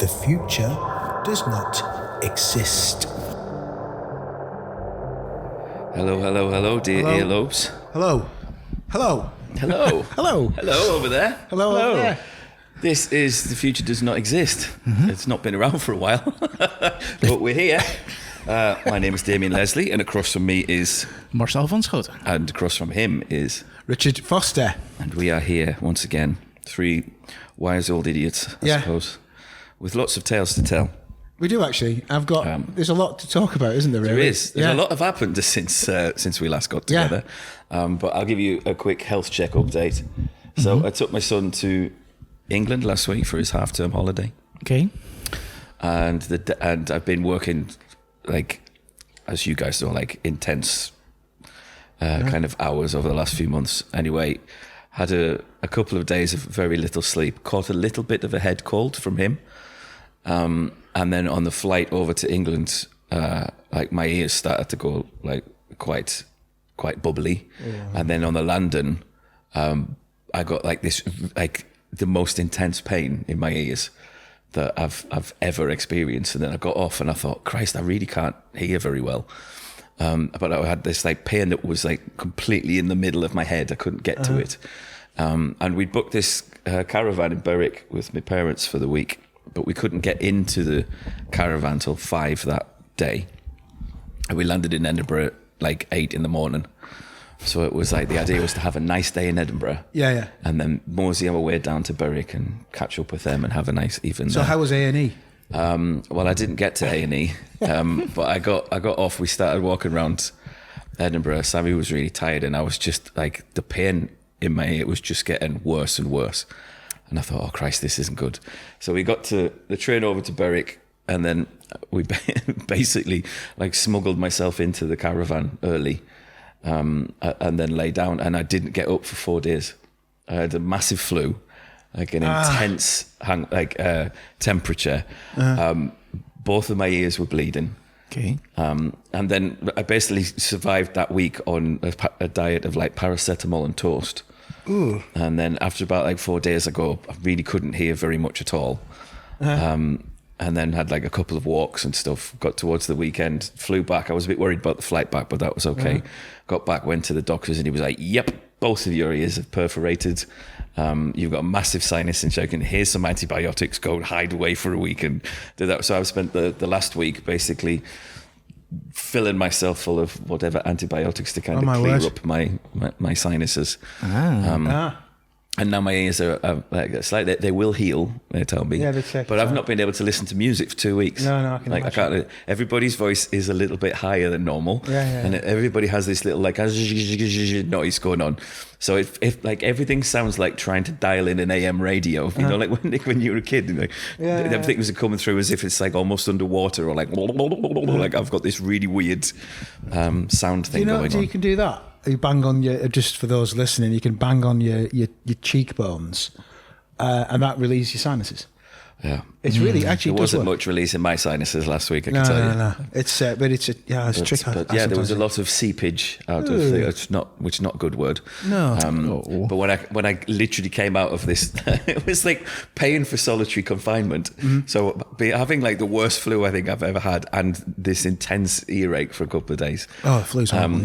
The future does not exist. Hello, dear earlobes. Hello. Hello. Hello. Hello over there. Hello. Over there. This is The Future Does Not Exist. It's not been around for a while, but we're here. My name is Damian Leslie, and across from me is Marcel van Schoten. And across from him is Richard Foster. And we are here once again, three wise old idiots, I suppose, with lots of tales to tell. We do actually. I've got. There's a lot to talk about, isn't there? Really? There is. There's a lot have happened since we last got together. But I'll give you a quick health check update. So I took my son to England last week for his half-term holiday. Okay. And I've been working, like, as you guys know, like intense kind of hours over the last few months. Anyway, had a couple of days of very little sleep. Caught a little bit of a head cold from him. And then on the flight over to England, like my ears started to go like quite bubbly. Yeah. And then on the landing, I got like this, like the most intense pain in my ears that I've ever experienced. And then I got off and I thought, Christ, I really can't hear very well. But I had this like pain that was like completely in the middle of my head. I couldn't get to it. And we booked this caravan in Berwick with my parents for the week. But we couldn't get into the caravan till 5 that day. And we landed in Edinburgh at like 8 in the morning. So it was like, the idea was to have a nice day in Edinburgh. Yeah. And then mosey our way down to Berwick and catch up with them and have a nice evening. So how was A&E? Well, I didn't get to A&E, but I got off. We started walking around Edinburgh. Sammy was really tired and I was just like, the pain in my ear was just getting worse and worse. And I thought, oh, Christ, this isn't good. So we got to the train over to Berwick and then we basically like smuggled myself into the caravan early and then lay down. And I didn't get up for 4 days. I had a massive flu, like an intense temperature. Both of my ears were bleeding. Okay. And then I basically survived that week on a diet of like paracetamol and toast. Ooh. And then after about like 4 days ago, I really couldn't hear very much at all. And then had like a couple of walks and stuff. Got towards the weekend, flew back. I was a bit worried about the flight back, but that was okay. Got back, went to the doctors and he was like, yep, both of your ears have perforated. You've got a massive sinus infection. Here's some antibiotics. Go and hide away for a week and do that. So I've spent the last week basically filling myself full of whatever antibiotics to kind of clear up my sinuses. And now my ears are like, it's like they will heal, they tell me. Yeah, they check. But I've not been able to listen to music for 2 weeks. No, I can imagine. I can't. Everybody's voice is a little bit higher than normal. And everybody has this little like noise going on. So if like everything sounds like trying to dial in an AM radio, you know, like when you were a kid, like everything was coming through as if it's like almost underwater or like like I've got this really weird sound thing going on. You can do that. You bang on just for those listening, you can bang on your cheekbones and that relieves your sinuses. Yeah, it's really actually. There wasn't much release in my sinuses last week. I can tell you. No. It's it's tricky. But there was a lot of seepage out of the. Which is not a good word. No. But when I literally came out of this, it was like paying for solitary confinement. So having like the worst flu I think I've ever had, and this intense earache for a couple of days. Oh, flu's horrible.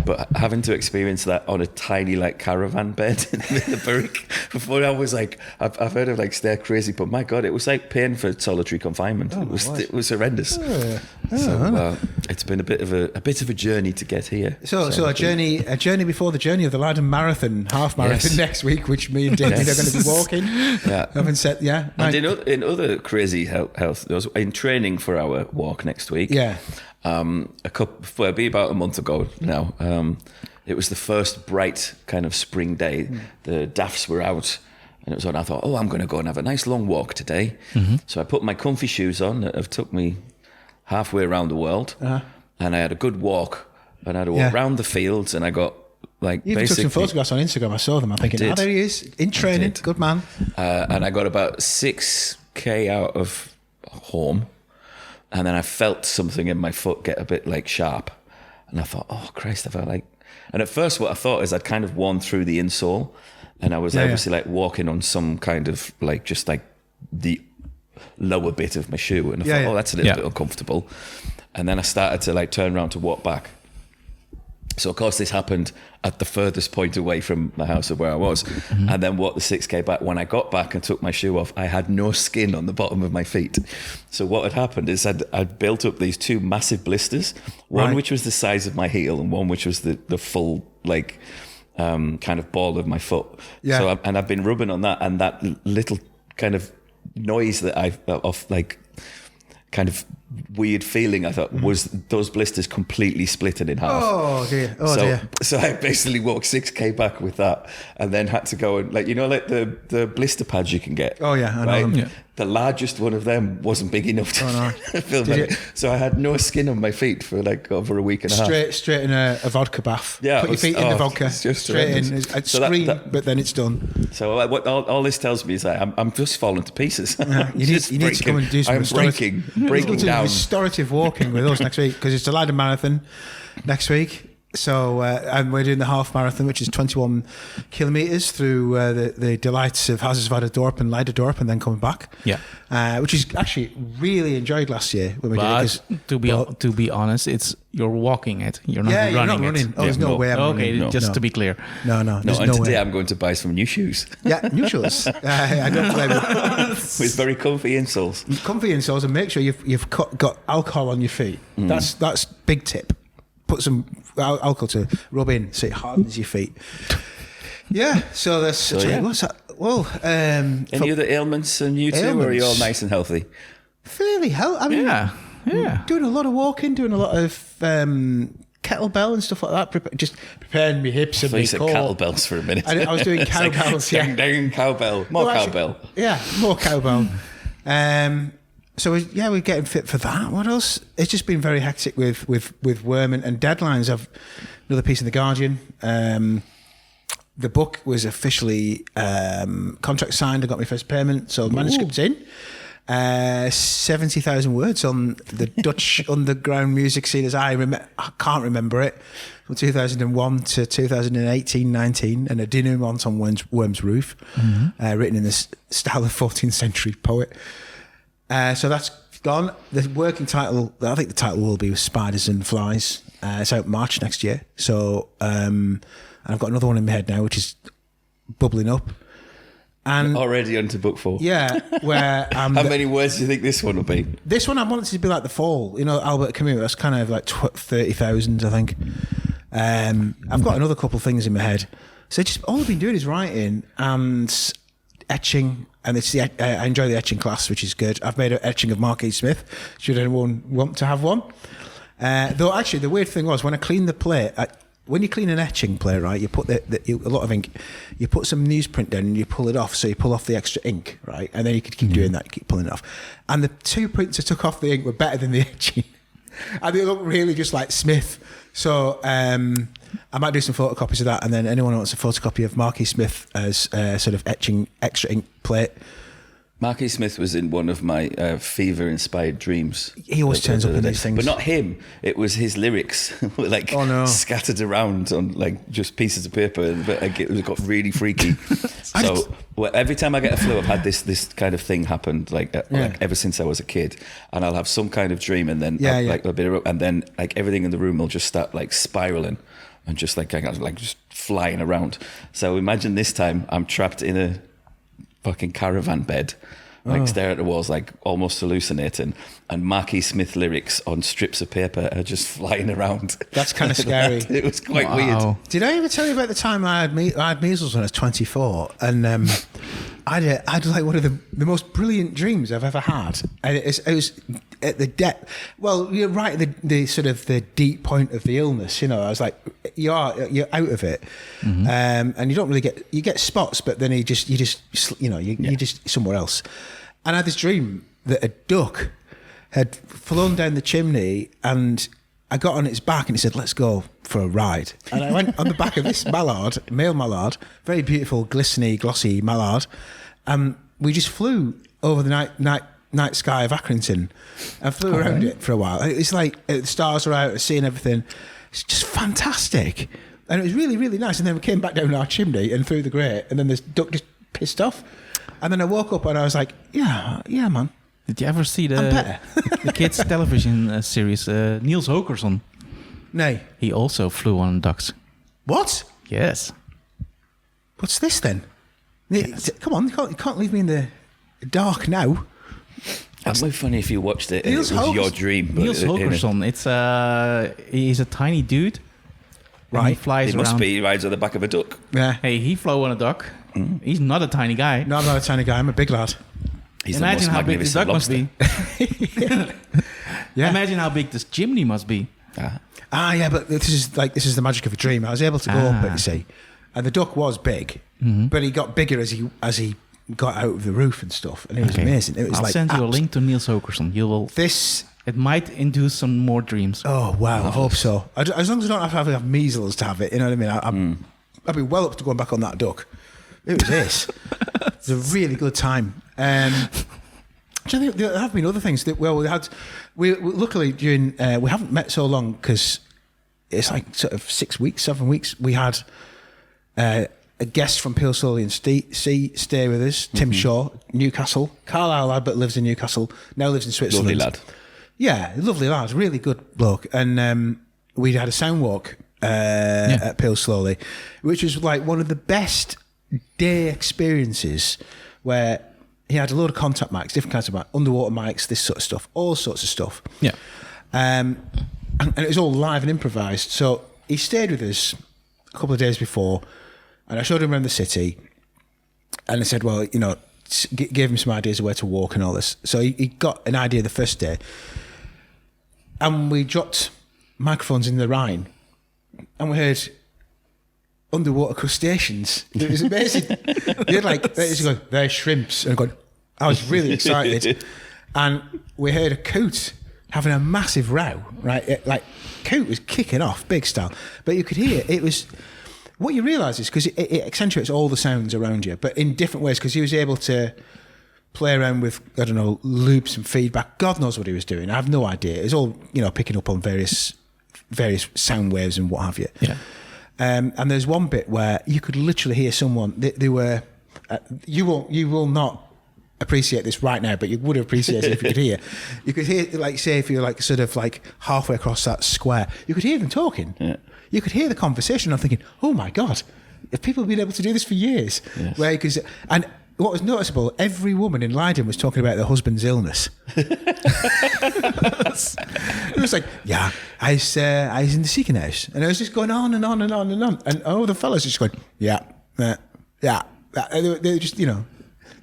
But having to experience that on a tiny like caravan bed in the Berwick before, I was like, I've heard of like stare crazy, but my God, it was like paying for solitary confinement. It was horrendous. So it's been a bit of a journey to get here. So a journey before the journey of the Leiden Marathon, half marathon next week, which me and David are going to be walking. Haven't said And in other crazy health, in training for our walk next week. It'll be about a month ago now. It was the first bright kind of spring day. The daffs were out. And it was on. I thought, I'm going to go and have a nice long walk today. So I put my comfy shoes on that have took me halfway around the world. And I had a good walk. And I had to walk around the fields and I got like you took some photographs on Instagram. I saw them. I'm thinking, there he is, in training. Good man. And I got about 6K out of home. And then I felt something in my foot get a bit like sharp. And I thought, oh, Christ, I felt like... And at first what I thought is I'd kind of worn through the insole. And I was obviously like walking on some kind of like just like the lower bit of my shoe, and I thought, oh, that's a little bit uncomfortable. And then I started to like turn around to walk back. So of course this happened at the furthest point away from the house of where I was. And then walked the 6K back. When I got back and took my shoe off, I had no skin on the bottom of my feet. So what had happened is I'd built up these two massive blisters, one which was the size of my heel and one which was the full like kind of ball of my foot. Yeah. So and I've been rubbing on that, and that little kind of noise that of like kind of weird feeling I thought was those blisters completely splitting in half. Oh dear. So I basically walked 6K back with that, and then had to go and like like the blister pads you can get. Oh yeah, I know them. Yeah. The largest one of them wasn't big enough to fill me. So I had no skin on my feet for like over a week and a half. Straight in a vodka bath. Yeah, put your feet in the vodka. Just straight in. I'd scream, but then it's done. So what all this tells me is I'm just falling to pieces. Yeah, you need to come and do some breaking down. Restorative walking with us next week, because it's the Leiden Marathon next week. So and we're doing the half marathon, which is 21 kilometres through the delights of Hazerswoude-Dorp and Leiden-Dorp, and then coming back. Yeah, which is actually really enjoyed last year when we did it. To be honest, you're walking it. You're not running. You're not running. It. Oh, there's no way I'm running. Okay, just to be clear. No. And today I'm going to buy some new shoes. Yeah, new shoes. I don't blame it. With very comfy insoles. Comfy insoles, and make sure you've got alcohol on your feet. That's big tip. Put some alcohol to rub in so it hardens your feet. Yeah, so that's what's that? Well, any other ailments in you two, or are you all nice and healthy? Fairly healthy. I mean, yeah. Doing a lot of walking, doing a lot of kettlebell and stuff like that. Just preparing my hips and my core. Kettlebells for a minute. I was doing cowbells. Down cowbell, more cowbell. Yeah, more cowbell. So we're getting fit for that. What else? It's just been very hectic with worm and deadlines. I've another piece in the Guardian. The book was officially contract signed. I got my first payment, so the manuscript's in. 70,000 words on the Dutch underground music scene as I can't remember it, from 2001 to 2018-19, and a denouement on Worm's Roof, written in the style of 14th century poet. So that's gone. The working title, I think the title will be Spiders and Flies. It's out March next year. So and I've got another one in my head now, which is bubbling up. And already onto book 4. Yeah. Where how many words do you think this one will be? This one I want it to be like The Fall. Albert Camus. That's kind of like 30,000, I think. I've got another couple of things in my head. So just all I've been doing is writing and etching. And I enjoy the etching class, which is good. I've made an etching of Marquis Smith, should anyone want to have one. Though actually the weird thing was, when I cleaned the plate, when you clean an etching plate, right, you put a lot of ink, you put some newsprint down and you pull it off, so you pull off the extra ink, right? And then you could keep doing that, you keep pulling it off. And the 2 prints I took off the ink were better than the etching. And they look really just like Smith. So I might do some photocopies of that, and then anyone who wants a photocopy of Marquis Smith as sort of etching extra ink plate. Marquis Smith was in one of my fever-inspired dreams. He always turns up in these things. But not him. It was his lyrics, like scattered around on like just pieces of paper. But it got really freaky. So every time I get a flu, I've had this kind of thing happen, like ever since I was a kid. And I'll have some kind of dream, and then and then like everything in the room will just start like spiraling and just like just flying around. So imagine this time I'm trapped in a fucking caravan bed, staring at the walls, like almost hallucinating, and Marquis Smith lyrics on strips of paper are just flying around. That's kind of scary. It was quite weird. Did I ever tell you about the time I had measles when I was 24, and I had like one of the most brilliant dreams I've ever had, and it was at the depth. Well, you're right at the sort of the deep point of the illness. I was like, you're out of it, and you don't really get spots, but then you're just somewhere else. And I had this dream that a duck had flown down the chimney, and I got on its back, and it said, "Let's go for a ride." And I went on the back of this mallard, male mallard, very beautiful, glistening, glossy mallard, and we just flew over the night sky of Accrington and flew around it for a while. It's like the stars are out, seeing everything. It's just fantastic, and it was really, really nice. And then we came back down our chimney and through the grate, and then this duck just pissed off. And then I woke up and I was like, yeah, man. Did you ever see I'm better. the kids' television series Niels Hokerson? No. He also flew on ducks. What? Yes. What's this then? Yes. Come on, you can't leave me in the dark now. It might be funny if you watched it and Niels it was your Hokerson. dream. But Niels Hokerson. It's he's a tiny dude. And he flies It around. must be. He rides on the back of a duck. Yeah. Hey, he flew on a duck. He's not a tiny guy. No, I'm not a tiny guy. I'm a big lad. He's Imagine the most how big this duck magnificent must lobster. be. Yeah. Imagine how big this chimney must be. Yeah, but this is the magic of a dream. I was able to go up it, you see, and the duck was big, but he got bigger as he got out of the roof and stuff, and it was amazing. It was I'll like send you a link to Niels Hokerson. You will. This. It might induce some more dreams. Oh wow! I hope so. As long as I don't have measles to have it, you know what I mean. I'd be well up to going back on that duck. It was this. It's a really good time. Do you think there have been other things that we luckily during we haven't met so long because it's like sort of 6 weeks, 7 weeks. We had a guest from Peel Slowly and stay with us, Tim Shaw, Newcastle. Carlisle lad, but lives in Newcastle. Now lives in Switzerland. Lovely lad. Yeah, lovely lad, really good bloke. And we had a sound walk at Peel Slowly, which was like one of the best day experiences where he had a load of contact mics, different kinds of mics, underwater mics, this sort of stuff, all sorts of stuff. Yeah. And it was all live and improvised. So he stayed with us a couple of days before, and I showed him around the city, and I said, well, you know, gave him some ideas of where to walk and all this. So he got an idea the first day, and we dropped microphones in the Rhine, and we heard underwater crustaceans. It was amazing. They had like, they're shrimps, and I was really excited. And we heard a coot having a massive row, right? Like, coot was kicking off, big style. But you could hear, it was, what you realise is, because it accentuates all the sounds around you, but in different ways, because he was able to play around with, I don't know, loops and feedback. God knows what he was doing. I have no idea. It was all, you know, picking up on various sound waves and what have you. Yeah. And there's one bit where you could literally hear someone. They were. You will not appreciate this right now, but you would appreciate it if you could hear. You could hear, like, say, if you're like sort of like halfway across that square, you could hear them talking. Yeah. You could hear the conversation. I'm thinking, oh my god, if people have been able to do this for years, Yes. where because and. What was noticeable, every woman in Leiden was talking about their husband's illness. It was like, yeah, I was in the Seeking House. And I was just going on and on and on and on. And all the fellas just going, yeah. They were just, you know,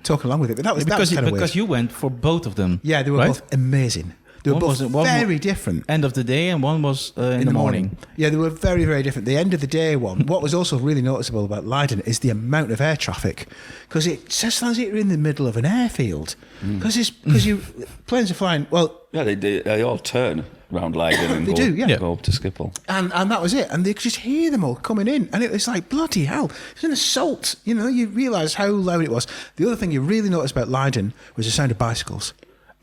talking along with it. But that was Because kind of weird. you went for both of them. Yeah, they were right? both amazing. They were One both was- one very wa- different. End of the day, and one was in the morning. Yeah, they were very, very different. The end of the day one, what was also really noticeable about Leiden is the amount of air traffic. Because it just as you're in the middle of an airfield. Because planes are flying, well... Yeah, they all turn around Leiden and They do, yeah. go up to Schiphol. And that was it. And they could just hear them all coming in. And it was like, bloody hell. It's an assault. You know, you realise how loud it was. The other thing you really noticed about Leiden was the sound of bicycles.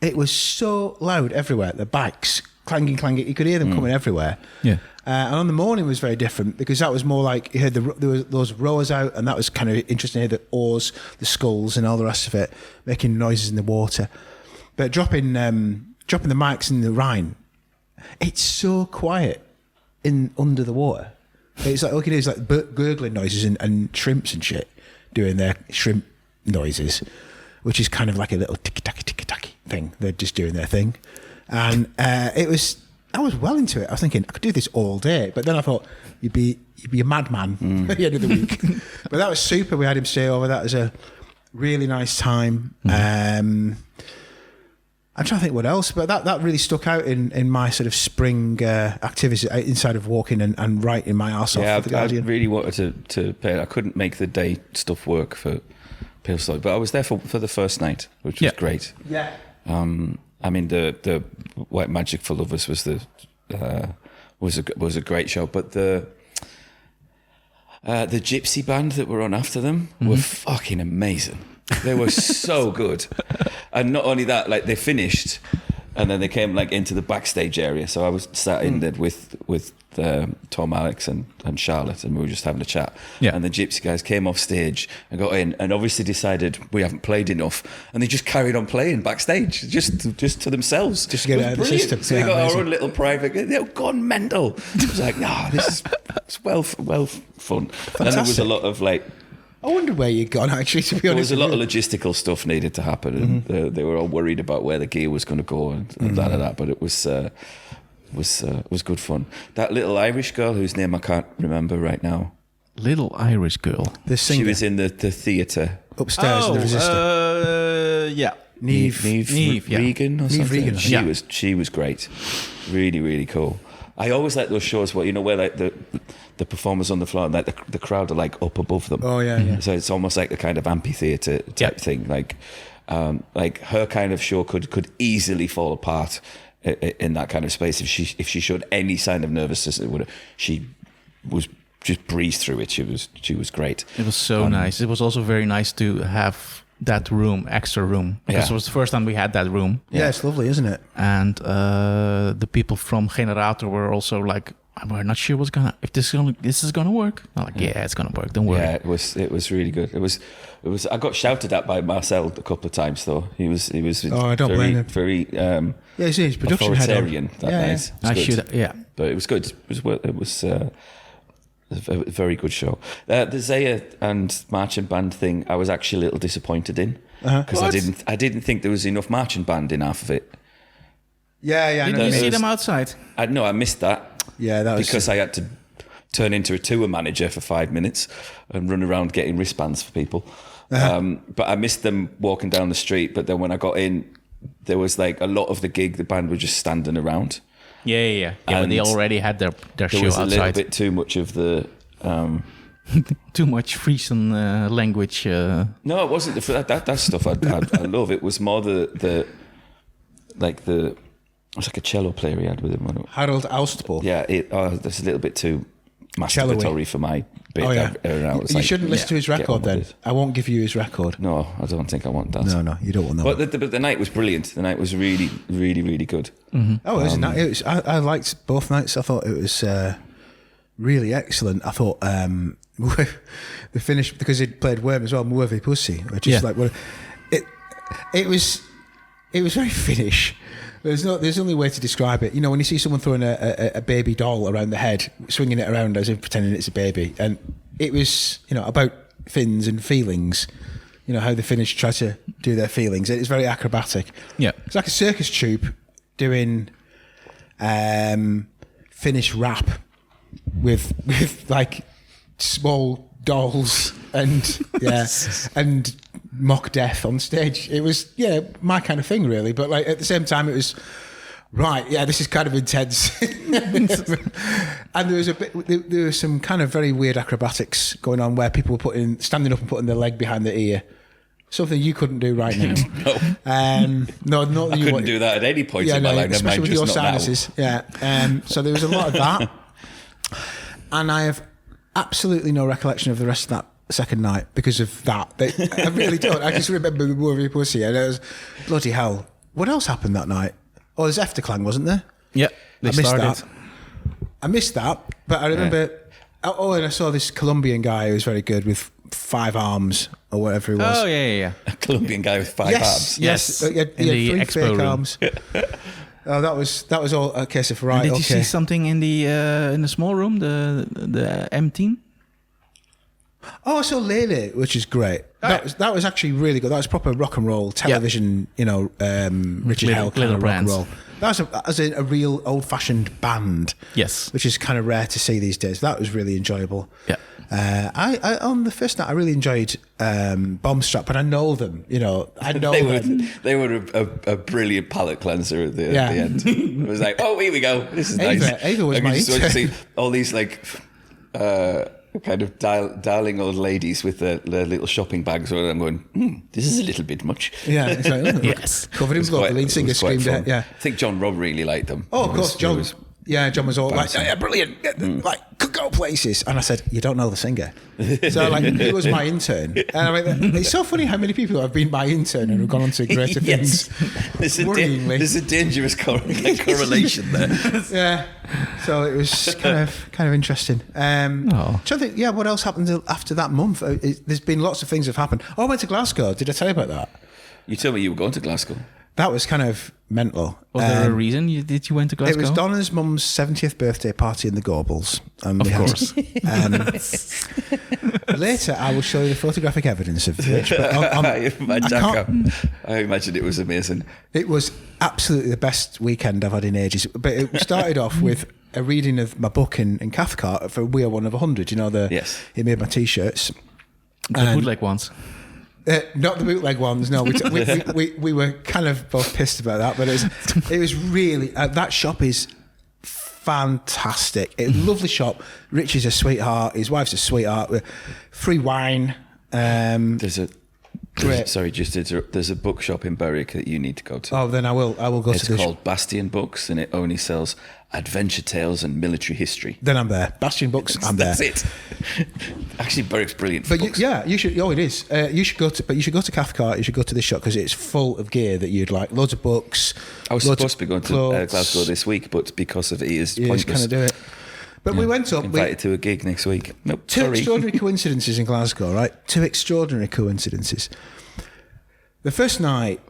It was so loud everywhere. The bikes, clanging. You could hear them coming everywhere. Yeah. And on the morning was very different because that was more like, you heard there was those rowers out, and that was kind of interesting to hear the oars, the sculls and all the rest of it, making noises in the water. But dropping the mics in the Rhine, it's so quiet under the water. It's like, all you can hear is like gurgling noises and shrimps and shit doing their shrimp noises, which is kind of like a little ticky-tacky thing. They're just doing their thing. And I was well into it. I was thinking, I could do this all day. But then I thought, you'd be a madman at the end of the week. But that was super. We had him stay over. That was a really nice time. I'm trying to think what else, but that really stuck out in my sort of spring activities inside of walking and writing my arse off Yeah, for the Guardian. I really wanted to play. I couldn't make the day stuff work for Peel Slowly, but I was there for the first night, which was great. Yeah. I mean, the White Magic for Lovers was a great show, but the Gypsy band that were on after them were fucking amazing. They were so good, and not only that, like they finished, And then they came like into the backstage area. So I was sat in there with Tom, Alex, and Charlotte, and we were just having a chat. Yeah. And the Gypsy guys came off stage and got in, and obviously decided we haven't played enough, and they just carried on playing backstage, just to themselves. Just to get it out of the system. So we Yeah, got amazing. our own little private. They've gone mental. It was like, no, it's well fun. And there was a lot of like. I wonder where you'd gone, actually, to be There honest. was a lot of logistical stuff needed to happen, and they were all worried about where the gear was going to go and that. But it was good fun. That little Irish girl whose name I can't remember right now. Little Irish girl. The singer She was in the theatre. upstairs in the Resistor. Yeah. Neve yeah. Regan or something. Regan. Yeah. She was great. Really, really cool. I always like those shows where like the performers on the floor and like the crowd are like up above them. Oh, yeah. So it's almost like a kind of amphitheater type thing. Like her kind of show could easily fall apart in that kind of space if she showed any sign of nervousness. She was just breezed through it. She was great. It was so nice. It was also very nice to have that extra room, because it was the first time we had that room. Yeah, it's lovely, isn't it? And the people from Generator were also like, we're not sure if this is gonna work. I'm like, yeah, it's gonna work. Don't worry. Yeah, it was really good. It was. I got shouted at by Marcel a couple of times though. He was. Oh, I don't blame him. Very. Yeah, he's production head on. authoritarian that Yeah, night. I It was good. should. Yeah. But it was good. It was a very good show. The Zaya and marching band thing, I was actually a little disappointed in, because I didn't think there was enough marching band in half of it. Yeah, I know Didn't what you you see mean. them outside? I missed that. Yeah, that was Because I had to turn into a tour manager for 5 minutes and run around getting wristbands for people. But I missed them walking down the street. But then when I got in, there was like a lot of the gig, the band were just standing around. Yeah. But they And already had their There show was a little outside. bit too much of the... Too much Frisian language. No, it wasn't that stuff. I love. It was more the it was like a cello player he had with him. Harold Oustbo. Yeah, that's a little bit too masturbatory for my bit. Oh, yeah. You shouldn't listen to his get on record with then. it. I won't give you his record. No, I don't think I want that. No, you don't want that. But the night was brilliant. The night was really, really, really good. Oh, it was. I liked both nights. I thought it was really excellent. I thought the finish, because it played Worm as well, Worthy Pussy. It was very Finnish. There's the only way to describe it. You know, when you see someone throwing a baby doll around the head, swinging it around as if pretending it's a baby, and it was, about Finns and feelings. You know how the Finnish try to do their feelings. It's very acrobatic. Yeah. It's like a circus troupe doing Finnish rap with like small dolls and and mock death on stage. It was my kind of thing, really. But like at the same time, it was this is kind of intense. And there was some kind of very weird acrobatics going on where people were standing up and putting their leg behind their ear. Something you couldn't do right now. No, not that I couldn't do that at any point in my life. Especially with your just not now. sinuses. Yeah. So there was a lot of that, and I have absolutely no recollection of the rest of that second night because of that. I really don't. I just remember the Worthy Pussy, and it was bloody hell. What else happened that night? Oh, there's Efterklang, wasn't there? Yeah. I missed that, but I remember. Yeah. Oh, and I saw this Colombian guy who was very good with 5 arms or whatever he was. Oh, yeah. A Colombian guy with 5 arms. Yes. He had In the 3 expo fake room. arms. Oh, that was all a case of right. And did you see something in the small room, the M team? Oh, I saw Lele, which is great. That was actually really good. That was proper rock and roll television. Richard Hell kind of rock and roll. That was a real old fashioned band. Yes, which is kind of rare to see these days. That was really enjoyable. Yeah. I on the first night I really enjoyed Bombstrap, and I know them. I know them. They were a brilliant palate cleanser at the end. It was like, oh, here we go. This is nice. Ava was my just see all these like kind of darling old ladies with their little shopping bags. Where I'm going, this is a little bit much. Yeah, it's like, yes, covered in blood. The lead singer screamed it. Yeah, I think John Robb really liked them. Oh, of course, John. Yeah, John was all like, yeah, brilliant, like, could go places. And I said, you don't know the singer. So, like, he was my intern. And I mean, it's so funny how many people have been my intern and have gone on to greater things. There's a dangerous correlation there. Yeah. So it was kind of interesting. Trying to think, what else happened after that month? There's been lots of things have happened. Oh, I went to Glasgow. Did I tell you about that? You told me you were going to Glasgow. That was kind of mental. Was there a reason you went to Glasgow? It was Donna's mum's 70th birthday party in the Gorbals. Of course. Later, I will show you the photographic evidence of which. But I imagine it was amazing. It was absolutely the best weekend I've had in ages. But it started off with a reading of my book in Cathcart for We Are One of 100. You know, he made my T-shirts. The bootleg ones. Not the bootleg ones. No, we were kind of both pissed about that, but it was really that shop is fantastic. It's a lovely shop. Rich is a sweetheart. His wife's a sweetheart. Free wine. There's a bookshop in Berwick that you need to go to. Oh, then I will go to. It's called Bastion Books, and it only sells adventure tales and military history. Then I'm there. Bastion Books. I'm there. That's it. Actually, Berwick's brilliant. For books. You should. Oh, it is. You should go to Cathcart. You should go to this shop because it's full of gear that you'd like. Loads of books. I was supposed to be going to Glasgow this week, but because of Ian's pointless. You kind of do it. But we went up. Invited to a gig next week. Nope. Two extraordinary coincidences in Glasgow, right? Two extraordinary coincidences. The first night,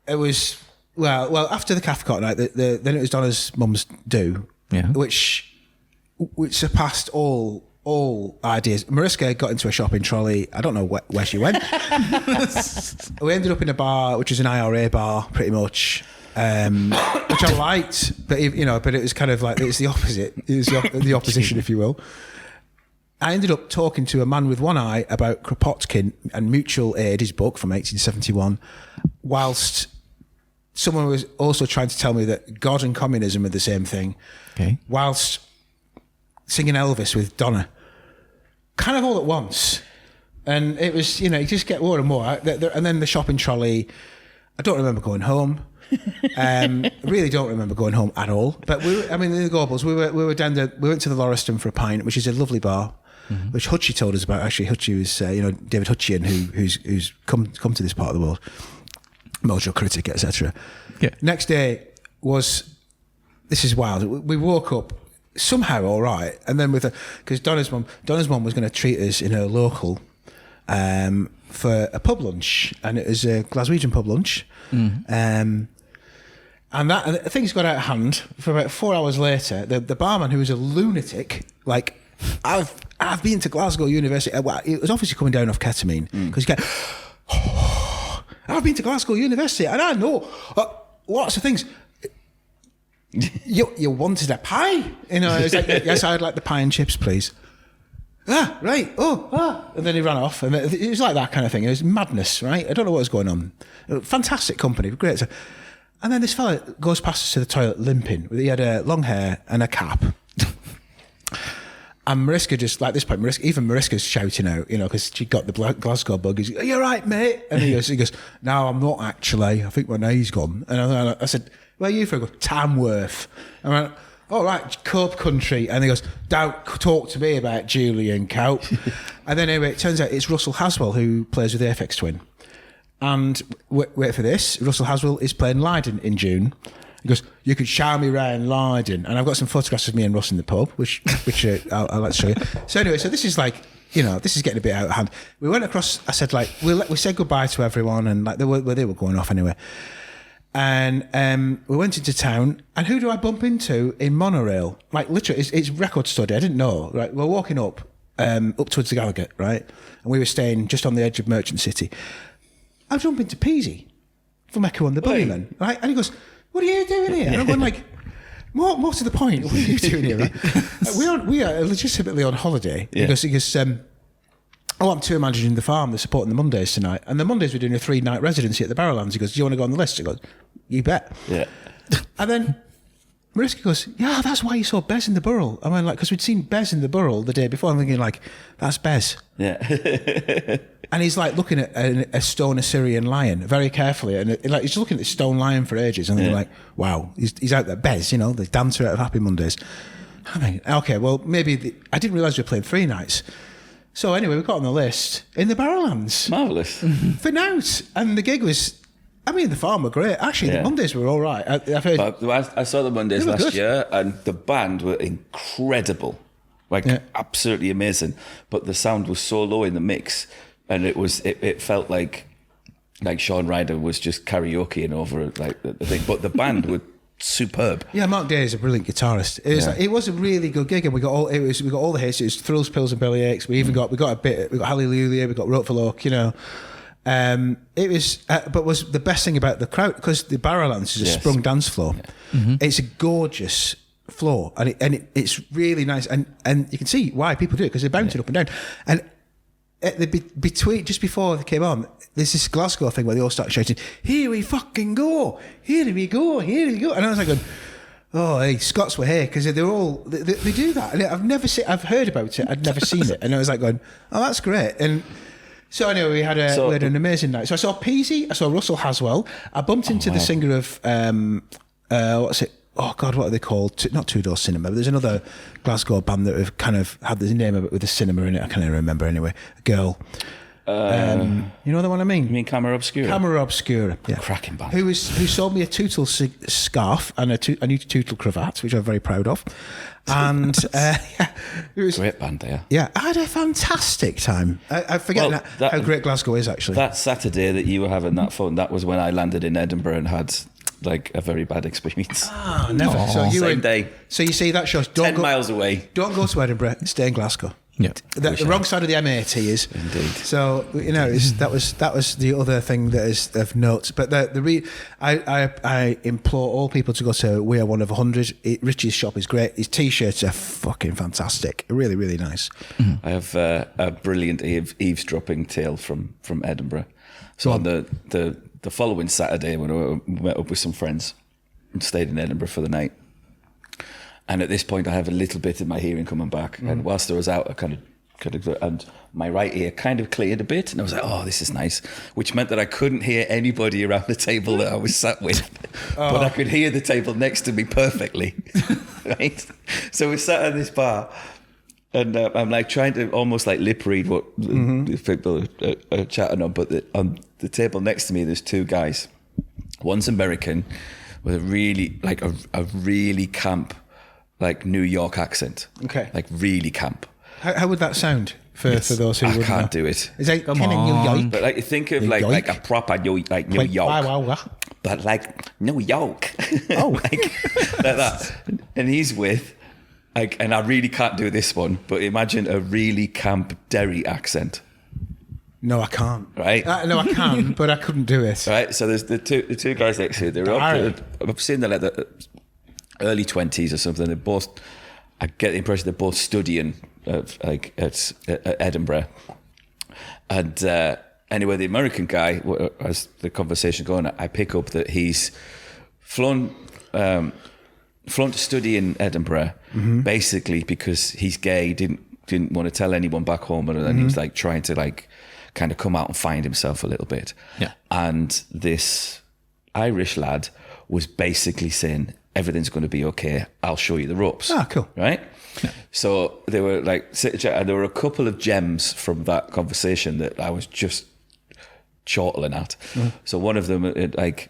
it was after the Cathcart night. Then it was Donna's mum's do, which surpassed all ideas. Mariska got into a shopping trolley. I don't know where she went. We ended up in a bar, which is an IRA bar, pretty much. Which I liked, but it was kind of like it's the opposite. It was the opposition, if you will. I ended up talking to a man with one eye about Kropotkin and Mutual Aid, his book from 1871, whilst someone was also trying to tell me that God and communism are the same thing. Okay. Whilst singing Elvis with Donna, kind of all at once, and it was you just get more and more. And then the shopping trolley. I don't remember going home. I really don't remember going home at all. But in the Gorbals, we were down there. We went to the Lauriston for a pint, which is a lovely bar, which Hutchie told us about. Actually, Hutchie was David Hutchian, who's come to this part of the world, Mojo critic, etc. Yeah. Next day this is wild. We woke up somehow all right, and then because Donna's mum was going to treat us in her local. For a pub lunch, and it was a Glaswegian pub lunch, and things got out of hand. For about 4 hours later, the barman, who was a lunatic, like I've been to Glasgow University. Well, it was obviously coming down off ketamine because he kept. I've been to Glasgow University, and I know lots of things. You wanted a pie, It's like, yes, I'd like the pie and chips, please. Ah, right. And then he ran off, and it was like that kind of thing. It was madness, right? I don't know what was going on. Fantastic company, great. And then this fella goes past us to the toilet limping. He had long hair and a cap. And Mariska just, like this point, Mariska's shouting out, because she got the Glasgow bug. He's, "Are you right, mate?" And he goes, "No, I'm not actually. I think my knee's gone." And I said, "Where are you from?" I go, "Tamworth." And I went, "All right, Cope country." And he goes, "Don't talk to me about Julian Cope." And then anyway, it turns out it's Russell Haswell who plays with the Aphex Twin. And wait for this, Russell Haswell is playing Leiden in June. He goes, "You could show me around Leiden." And I've got some photographs of me and Russ in the pub, which I'll like to show you. So anyway, so this is like, this is getting a bit out of hand. We went across, I said like, we said goodbye to everyone, and like they were going off anyway. And we went into town, and who do I bump into in monorail? Like literally, it's record study. I didn't know. Right, we're walking up towards the Gallagher, right, and we were staying just on the edge of Merchant City. I bump into Peasy from Echo and the Bunnymen, right, and he goes, "What are you doing here?" And I'm going like, more to the point, what are you doing here? Right? We are legitimately on holiday. Yeah. He goes, I'm tour managing the farm. They're supporting the Mondays tonight. And the Mondays we're doing a 3-night residency at the Barrowlands. He goes, "Do you want to go on the list?" I go, "You bet." Yeah. And then Mariska goes, yeah, that's why you saw Bez in the Burrell. I mean, like, because we'd seen Bez in the Burrell the day before. I'm thinking, like, that's Bez. Yeah. And he's like looking at a stone Assyrian lion very carefully, and like he's looking at the stone lion for ages, and they're like, "Wow, he's out there." Bez, you know, the dancer out of Happy Mondays. I mean, okay, well, maybe I didn't realise we played 3 nights. So anyway, we got on the list in the Barrowlands Marvellous. for Nout, and the gig was. I mean, the farm were great. Actually, the Mondays were all right. I've heard. I saw the Mondays last good. year, and the band were incredible, like absolutely amazing. But the sound was so low in the mix, and it felt like Sean Ryder was just karaokeing over like the thing. But the band were superb. Yeah, Mark Day is a brilliant guitarist. It was a really good gig, and we got all the hits. It was Thrills, Pills, and Bellyaches. We even got Hallelujah. We got Rope for Luck. You know. It was, but was the best thing about the crowd, because the Barrowlands is a sprung dance floor. Yeah. Mm-hmm. It's a gorgeous floor, and it's really nice, and you can see why people do it, because they're bouncing up and down. And at between, just before they came on, there's this Glasgow thing where they all start shouting, "Here we fucking go! Here we go! Here we go!" And I was like going, "Oh, hey, Scots were here," because they're all they do that, and I've heard about it, I'd never seen it, and I was like going, "Oh, that's great." And so anyway, we had an amazing night. So I saw Peasy, I saw Russell Haswell. I bumped into the singer of what's it? Oh God, what are they called? Not Two Door Cinema, but there's another Glasgow band that have kind of had the name of it with a cinema in it. I can't even remember anyway. A girl. You know the one I mean? You mean Camera Obscura? Camera Obscura, yeah. Cracking band. Who sold me a Tootle scarf and a new Tootle cravat, which I'm very proud of. And it was great band there. Yeah, I had a fantastic time. I forget how great Glasgow is, actually. That Saturday that you were having that fun, that was when I landed in Edinburgh and had like a very bad experience. Ah, never. Aww. So Same day. So you see, that shows 10 miles away. Don't go to Edinburgh. Stay in Glasgow. Yeah, the wrong side of the M80 is indeed. So you know that was the other thing that is of note. But I implore all people to go to We Are One of 100. Richie's shop is great. His t-shirts are fucking fantastic. Really, really nice. I have a brilliant eavesdropping tale from Edinburgh. So on the following Saturday, when I met up with some friends and stayed in Edinburgh for the night. And at this point, I have a little bit of my hearing coming back. And whilst I was out, I kind of, and my right ear kind of cleared a bit. And I was like, oh, this is nice. Which meant that I couldn't hear anybody around the table that I was sat with. But I could hear the table next to me perfectly. Right? So we sat at this bar. And I'm like trying to almost like lip read what the people are chatting on. But on the table next to me, there's 2 guys. One's American with a really, like a really camp, like New York accent. Okay. Like really camp. How would that sound for those who wouldn't can't know? do it. Is that kind of New York? But like think of like a proper New York. Wow. But like New York. Oh. like that. And he's with, like, and I really can't do this one, but imagine a really camp Derry accent. No, I can't. Right? No, I can, but I couldn't do it. Right? So there's the two guys next to you. They're up I've seen them like the early 20s or something. They're both, I get the impression they're both studying like at Edinburgh. And anyway, the American guy, as the conversation going, I pick up that he's flown to study in Edinburgh, basically because he's gay, didn't want to tell anyone back home, and then he was like trying to like kind of come out and find himself a little bit. Yeah. And this Irish lad was basically saying, everything's going to be okay. I'll show you the ropes. Ah, cool. Right? Yeah. So they were like, and there were a couple of gems from that conversation that I was just chortling at. So one of them, like,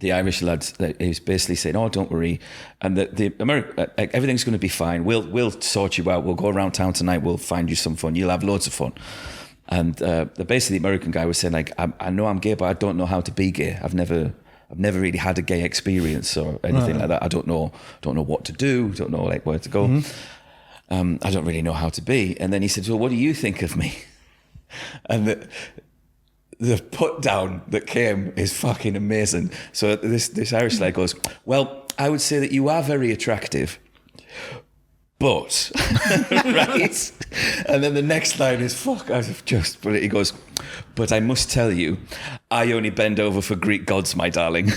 the Irish lads, he was basically saying, "Oh, don't worry," and the American, like, everything's going to be fine. We'll sort you out. We'll go around town tonight. We'll find you some fun. You'll have loads of fun. And basically, the American guy was saying, like, I know I'm gay, but I don't know how to be gay. I've never really had a gay experience or anything like that. I don't know what to do. Don't know like where to go. I don't really know how to be. And then he said, "Well, what do you think of me?" And the put down that came is fucking amazing. So this Irish lad goes, "Well, I would say that you are very attractive, but," right? And then the next line is, fuck, I've just put it. He goes, "But I must tell you, I only bend over for Greek gods, my darling."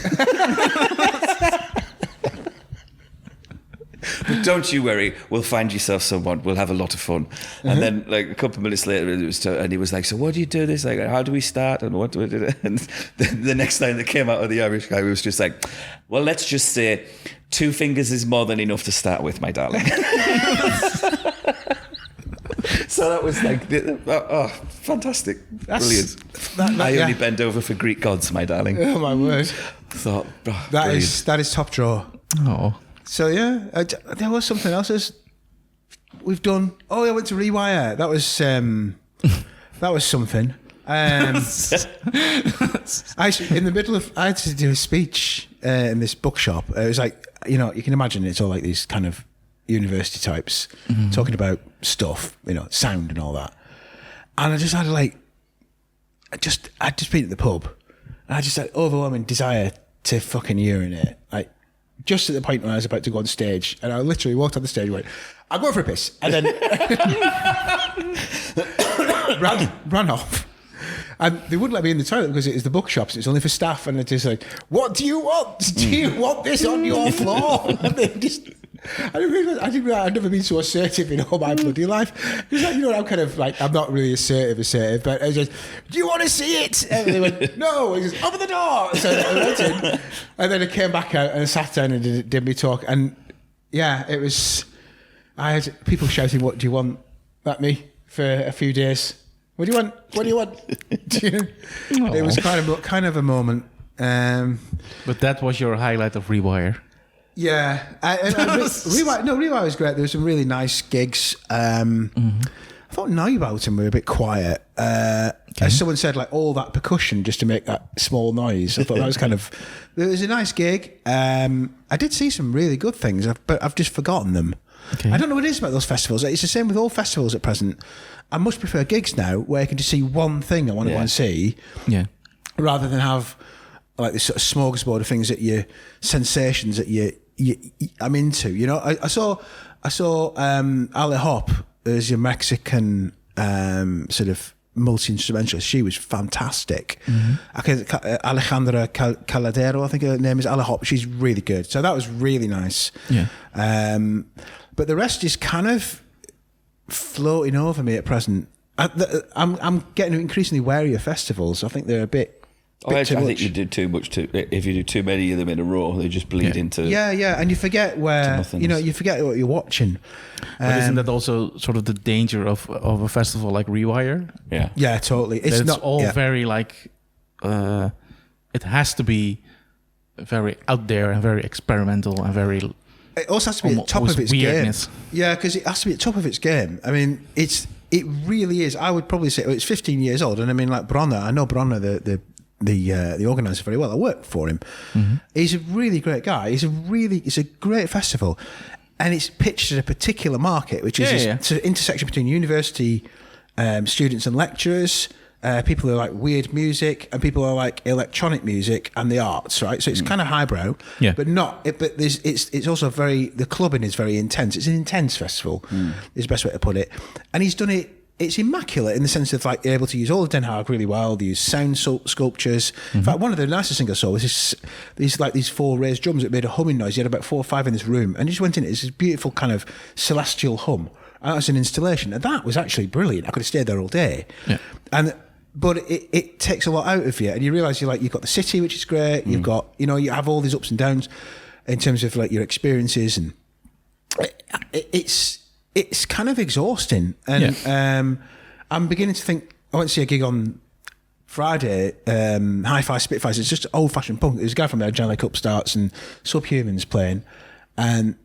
don't you worry, we'll find yourself someone, we'll have a lot of fun. And then like a couple of minutes later, and he was like, so what do you do this? Like, how do we start? And what do we do? And the next time they came out of the Irish guy, was just like, well, let's just say 2 fingers is more than enough to start with, my darling. So that was like, fantastic. Brilliant. I only bend over for Greek gods, my darling. Oh, my word. Thought, that is top drawer. Oh. So, yeah, there was something else we've done. Oh, I went to Rewire. That was something. I had to do a speech in this bookshop. It was like, you can imagine it's all like these kind of university types talking about stuff, sound and all that. And I just had I'd just been at the pub and I just had overwhelming desire to fucking urinate. Like, just at the point when I was about to go on stage, and I literally walked on the stage and went, I'm going for a piss. And then ran off. And they wouldn't let me in the toilet because it is the bookshops. It's only for staff. And it's just like, what do you want? Do you want this on your floor? And they just... I didn't realize I'd never been so assertive in all my bloody life. It's like, I'm kind of like, I'm not really assertive, but I was just, do you want to see it? And they went, no. He goes, open the door. So I went in, and then I came back out and sat down and did me talk. And yeah, it was, I had people shouting, what do you want at me for a few days? What do you want? What do you want? It was kind of a moment. But that was your highlight of Rewire. Yeah, Rewire was great. There were some really nice gigs. I thought Neubauten were a bit quiet. As someone said, like all that percussion just to make that small noise. I thought that was it was a nice gig. I did see some really good things, but I've just forgotten them. Okay. I don't know what it is about those festivals. It's the same with all festivals at present. I much prefer gigs now where I can just see one thing I want to go and see, rather than have like this sort of smorgasbord of things sensations that I'm into. I saw Ale Hop, as a Mexican sort of multi-instrumentalist. She was fantastic. Alejandra Caladero, I think her name is. Ale Hop. She's really good. So that was really nice. Yeah. But the rest is kind of floating over me at present. I'm getting increasingly wary of festivals. I think they're a bit. I think you do too much. If you do too many of them in a row, they just bleed into. Yeah, and you forget you forget what you're watching. But isn't that also sort of the danger of a festival like Rewire? Yeah, totally. It's not all very like. It has to be very out there and very experimental and very. It also has to be at top of its weirdness. Game. Yeah, because it has to be at top of its game. I mean, it really is. I would probably say it's 15 years old, and I mean, like Bronner. I know Bronner, the organizer very well. I work for him. He's a really great guy. It's a great festival, and it's pitched at a particular market, which is this sort of intersection between university students and lecturers, people who like weird music, and people who are like electronic music and the arts. Right, so it's kind of highbrow, but not. But it's also the clubbing is very intense. It's an intense festival, is the best way to put it. And he's done it. It's immaculate in the sense of like you're able to use all the Den Haag really well. They use sound sculptures. In fact, one of the nicest things I saw was these 4 raised drums that made a humming noise. You had about 4 or 5 in this room, and you just went in. It's this beautiful kind of celestial hum. And that was an installation, and that was actually brilliant. I could have stayed there all day. Yeah. But it takes a lot out of you, and you realise you've got the city, which is great. You've got you have all these ups and downs in terms of like your experiences, and it's kind of exhausting. And I'm beginning to think, I went to see a gig on Friday, Hi-Fi Spitfires. It's just old-fashioned punk. There's a guy from there, John Like Upstarts and Subhumans playing. And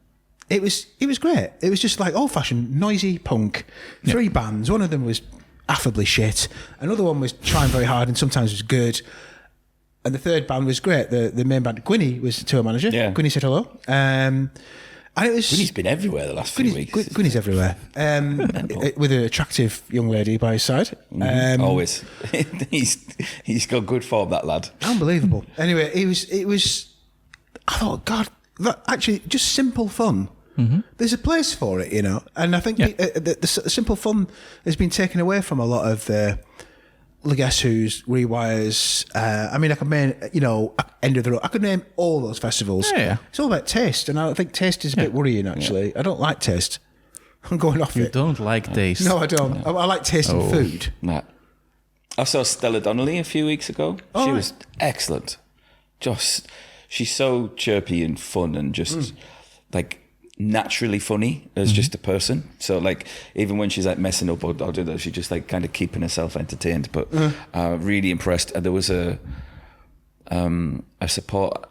it was great. It was just like old-fashioned, noisy punk. 3 bands. One of them was affably shit. Another one was trying very hard and sometimes was good. And the third band was great. The main band, Gwynny, was the tour manager. Yeah. Gwynny said hello. And it was, Gwynny's been everywhere the last few weeks. Gwynny's everywhere. With an attractive young lady by his side. Always. He's got good form, that lad. Unbelievable. Anyway, it was I thought, God, that actually just simple fun. There's a place for it, and I think the simple fun has been taken away from a lot of Guess Who's, Rewires. I mean, I could name, End of the Road. I could name all those festivals. Yeah. It's all about taste, and I think taste is a bit worrying, actually. I don't like taste. I'm going off You it. don't like taste. No, I don't. I like tasting food. Nah. I saw Stella Donnelly a few weeks ago. She was excellent. She's so chirpy and fun and just like naturally funny as just a person. So like even when she's like messing up or do that, she's just like kind of keeping herself entertained. But really impressed. And there was a support.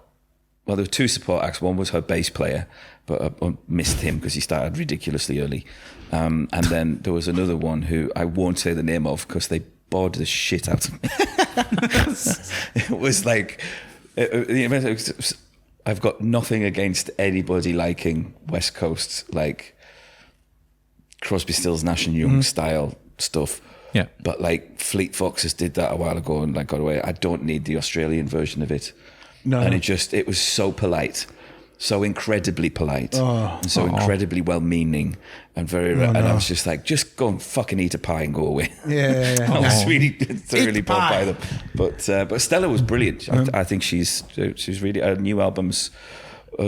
Well, there were two support acts. One was her bass player, but I missed him because he started ridiculously early. And then there was another one who I won't say the name of because they bored the shit out of me. It was like, I've got nothing against anybody liking West Coast, like Crosby, Stills, Nash and Young style stuff. Yeah. But like Fleet Foxes did that a while ago and like got away. I don't need the Australian version of it. No. And it was so polite, so incredibly polite, and so incredibly well-meaning, and and I was just like, just go and fucking eat a pie and go away. Yeah. I was really thoroughly bored by them. But Stella was brilliant. I think she's really, her new album's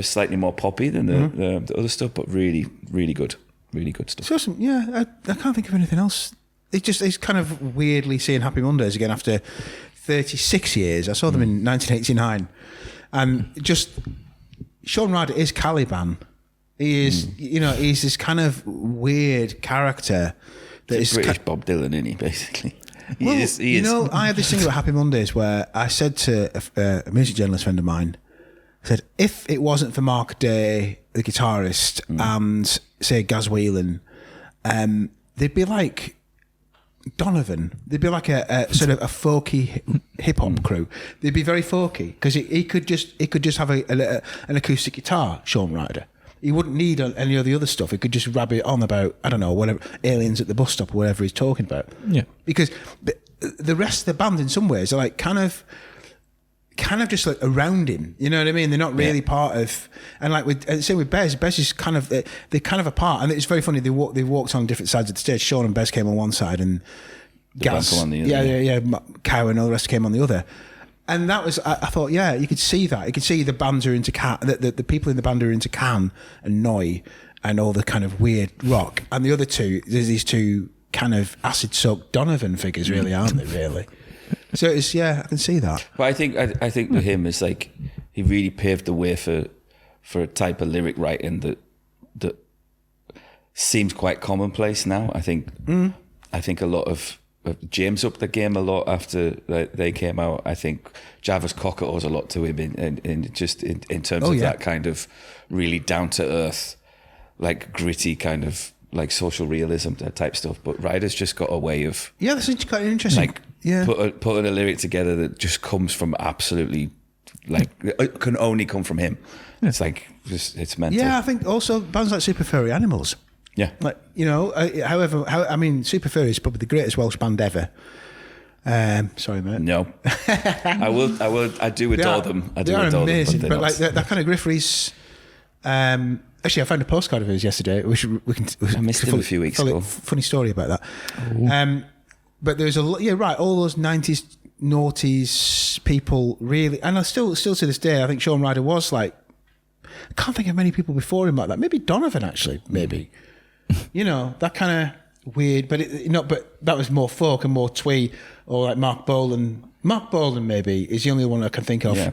slightly more poppy than the other stuff, but really, really good stuff. So awesome. Yeah, I can't think of anything else. It's kind of weirdly seeing Happy Mondays again after 36 years. I saw them in 1989. And just, Sean Ryder is Caliban. He is, he's this kind of weird character that is British Bob Dylan, isn't he, basically? He is. I had this thing about Happy Mondays where I said to a music journalist friend of mine, I said, if it wasn't for Mark Day, the guitarist, and say Gaz Whelan, they'd be like Donovan. They'd be like a sort of a folky hip hop crew. They'd be very folky because he could just have an acoustic guitar. Sean Ryder. He wouldn't need any of the other stuff. He could just rabbit on about, I don't know, whatever, aliens at the bus stop or whatever he's talking about. Yeah. Because the rest of the band in some ways are like kind of just like around him. You know what I mean? They're not really part of, and like same with Bez. Bez is kind of, they're kind of apart. And it's very funny. They walked on different sides of the stage. Sean and Bez came on one side and Gaz, on the other. Yeah. Cow and all the rest came on the other. And that was, I thought, yeah, you could see that. You could see the bands are into the people in the band are into Can and Noi and all the kind of weird rock. And the other two, there's these two kind of acid-soaked Donovan figures, really, aren't they? Really. So it's, I can see that. But I think with him is like he really paved the way for a type of lyric writing that seems quite commonplace now. I think a lot of James upped the game a lot after they came out. I think Jarvis Cocker owes a lot to him in terms of that kind of really down to earth, like gritty kind of like social realism type stuff. But Ryder's just got a way of that's quite interesting. Like putting a lyric together that just comes from absolutely like it can only come from him. It's like it's mental. Yeah, I think also bands like Super Furry Animals. Yeah, like I mean, Super Furry is probably the greatest Welsh band ever. Sorry, mate. No, I will. I do adore them. I do they are adore amazing, them, but like that kind of Griffiths. Actually, I found a postcard of his yesterday. I missed him a few weeks ago. Funny story about that. But there's a lot. Yeah, right. All those 90s, noughties people really, and I still to this day, I think Sean Ryder was like. I can't think of many people before him like that. Maybe Donovan, actually. Maybe. That kind of weird, but but that was more folk and more twee, or like Mark Bolan. Mark Bolan maybe is the only one I can think of. Yeah,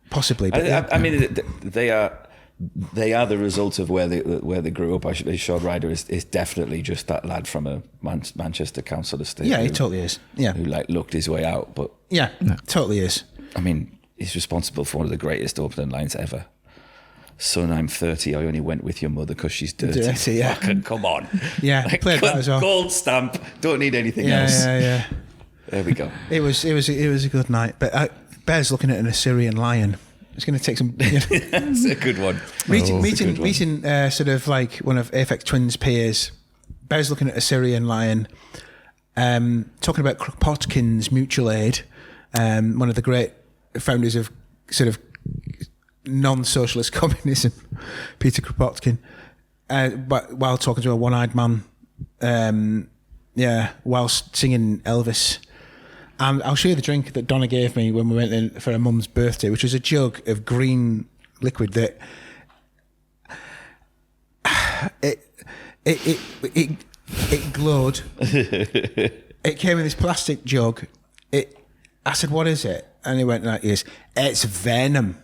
possibly. But I mean, they are the result of where they grew up. Sean Ryder is definitely just that lad from a Manchester council estate. Yeah, he totally is. Yeah, who like looked his way out, but totally is. I mean, he's responsible for one of the greatest opening lines ever. Son, I'm 30. I only went with your mother because she's dirty. Yeah. Fucking come on. Yeah, like, played that as well. Gold stamp. Don't need anything else. Yeah. There we go. It was a good night. But Bear's looking at an Assyrian lion. It's going to take some. That's a good one. Meeting sort of like one of Aphex Twin's peers. Bear's looking at Assyrian lion. Talking about Kropotkin's Mutual Aid, one of the great founders of sort of non-socialist communism, Peter Kropotkin, but while talking to a one-eyed man, whilst singing Elvis, And I'll show you the drink that Donna gave me when we went in for her mum's birthday, which was a jug of green liquid that it glowed. It came in this plastic jug. I said, "What is it?" And he went like this, "It's venom."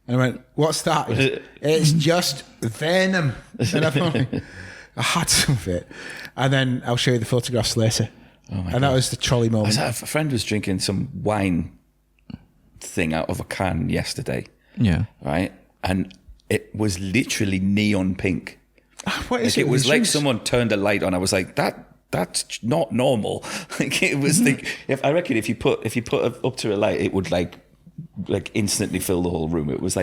And I went, "What's that?" He goes, "It's just venom." And I had some of it. And then I'll show you the photographs later. Oh my God. That was the trolley moment. A friend was drinking some wine thing out of a can yesterday. Yeah. Right? And it was literally neon pink. What is it was like drinks? someone turned a light on. I was like, that's not normal. Like it was I reckon if you put it up to a light, it would like instantly fill the whole room. It was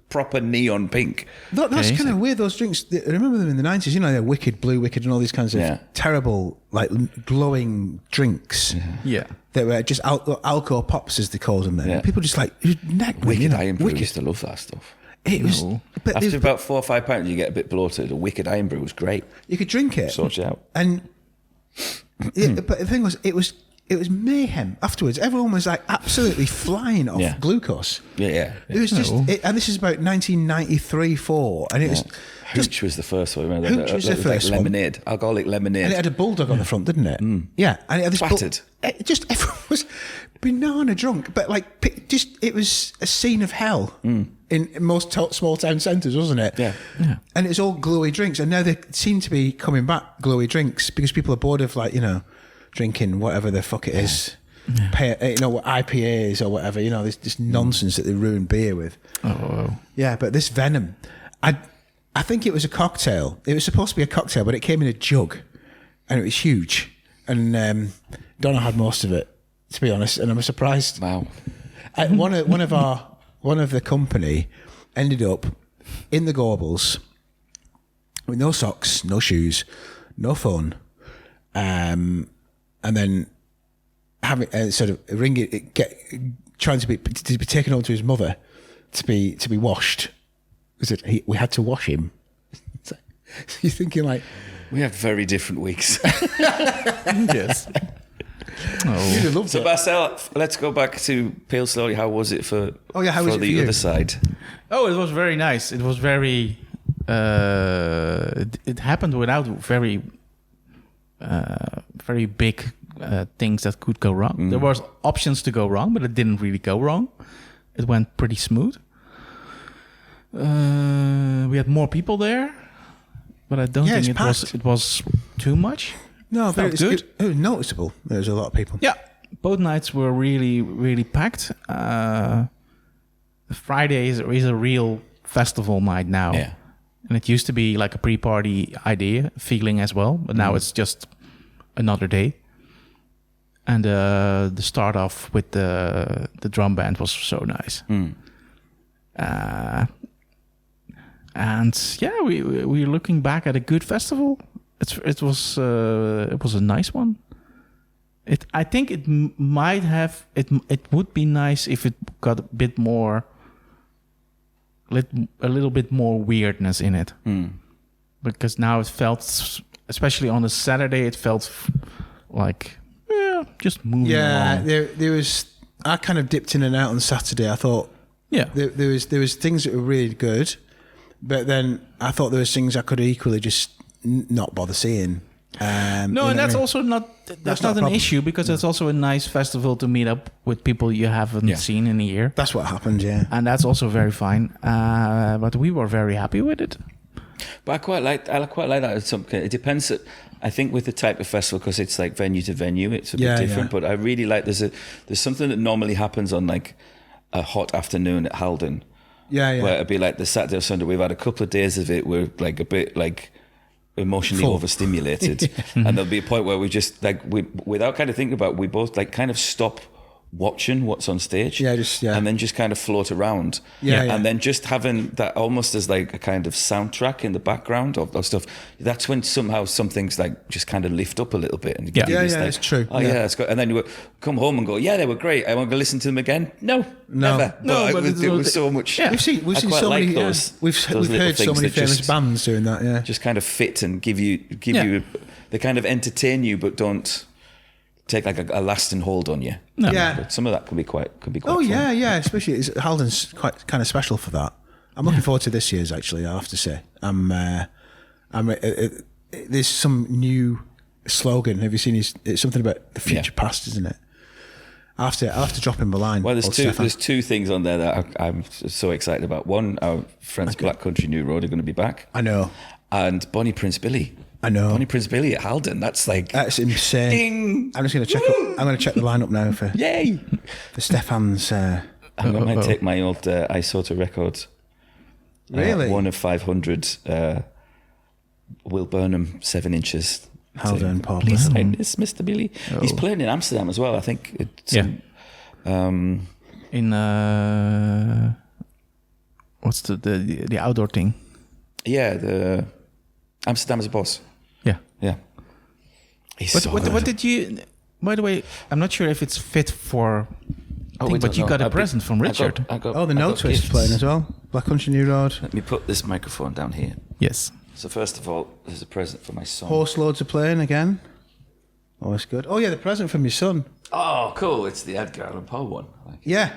proper neon pink. That's kind of weird. Those drinks. I remember them in the 90s. You know, they're Wicked, Blue Wicked, and all these kinds of terrible, like glowing drinks. Yeah. That were just alcohol pops, as they called them. Then Yeah. People just like neck them, Wicked you know? Iron Brew. I used to love that stuff. It was. But After about 4 or 5 pints, you get a bit bloated. A Wicked Iron Brew was great. you could drink it, Sorts you out. and but the thing was, it was mayhem afterwards. Everyone was like absolutely flying off glucose. Yeah. It was just, and this is about 1993-4, and it was Hooch was the first one. Remember? Hooch was the first one. Lemonade, alcoholic lemonade. and it had a bulldog on the front, didn't it? Yeah, and it had this Battered. it just everyone was banana drunk, but like it was a scene of hell in most small town centres, wasn't it? Yeah. And it's all glowy drinks, and now they seem to be coming back, glowy drinks, because people are bored of drinking whatever the fuck it is. IPAs or whatever, this nonsense that they ruin beer with. Yeah, but this venom, I think it was a cocktail. It was supposed to be a cocktail, but it came in a jug, and it was huge. And Donna had most of it, to be honest, and I was surprised. Wow. One of the company ended up in the Gorbals with no socks, no shoes, no phone, and then having sort of trying to be taken home to his mother to be washed. We had to wash him. So you're thinking like, we have very different weeks. Yes. you'd have loved So it. Marcel, let's go back to Pale Slowly. How was it for? How was it for the you? other side? Oh, it was very nice. It was very. It happened without very big things that could go wrong. There was options to go wrong, but it didn't really go wrong. It went pretty smooth. We had more people there, but I don't think it was too much. No, but Felt good. It was noticeable. There was a lot of people. Yeah, both nights were really, really packed. Friday is a real festival night now. Yeah. And it used to be like a pre-party feeling as well, but now it's just another day. And the start off with the drum band was so nice. And yeah, we're looking back at a good festival. It was a nice one. I think it might have it would be nice if it got a bit more. A little bit more weirdness in it, because now it felt, especially on a Saturday, it felt like just moving along. There was. I kind of dipped in and out on Saturday. I thought, there was things that were really good, but then I thought there was things I could equally just not bother seeing. And that's also not an issue, because it's also a nice festival to meet up with people you haven't seen in a year. That's what happened, yeah. And that's also very fine. But we were very happy with it. But I quite like that. It depends. I think with the type of festival, because it's like venue to venue, it's a bit different. But I really like there's something that normally happens on like a hot afternoon at Halden. Yeah. Where it'd be like the Saturday or Sunday. We've had a couple of days of it. We're like a bit like emotionally overstimulated, and there'll be a point where we just without kind of thinking about it, we both like kind of stop watching what's on stage, and then just kind of float around, and then just having that almost as like a kind of soundtrack in the background of stuff. That's when somehow some things like just kind of lift up a little bit, and it's true. It's good. And then you come home and go, they were great. I want to listen to them again. No, never. No, but it was so much. Yeah. We've seen so many. We've heard so many famous bands doing that. Yeah, just kind of fit and give you they kind of entertain you, but don't take like a lasting hold on you. No. Yeah. But some of that could be quite Oh fun. yeah. Especially Halden's quite kind of special for that. I'm looking forward to this year's. Actually, I have to say, there's some new slogan. Have you seen it's something about the future past, isn't it? I'll have to drop him a line. Well, there's two things on there that I'm so excited about. One, our friends Black Country New Road are going to be back. I know. And Bonnie Prince Billy. I know. Bonnie Prince Billy at Halden. That's insane. Ding! I'm just going to check. I'm going to check the lineup now for Yay! Stefan's. I might take my old Isoto record. Really? 1 of 500. Will Burnham 7 inches. Halden Pop. Please sign this, Mr. Billy. He's playing in Amsterdam as well. I think. It's in what's the outdoor thing? Yeah, the Amsterdam is a boss. Yeah. What did you? By the way, I'm not sure if it's fit for. But you got a present from Richard. The No Twist is playing as well. Black Country New Road. Let me put this microphone down here. Yes. So first of all, there's a present for my son. Horse Loads are playing again. Oh, that's good. Oh yeah, the present from your son. Oh, cool! It's the Edgar Allan Poe one. Yeah.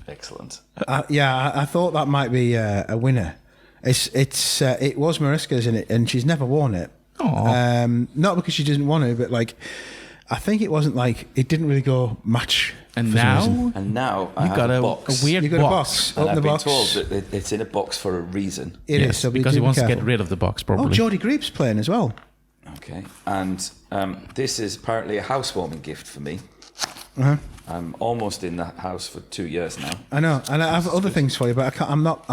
Excellent. I thought that might be a winner. It was Mariska's in it, and she's never worn it. Not because she didn't want to, but like, I think it wasn't like it didn't really go match. And now I have got a box. a weird You got box. a box. Open I've the been box. told that it's in a box for a reason. It is, so because he be wants to careful. get rid of the box, Oh, probably. Jodie Greep's playing as well. Okay, and this is apparently a housewarming gift for me. Uh-huh. I'm almost in that house for 2 years now. I know, and I have other things for you, but I can't. I'm not.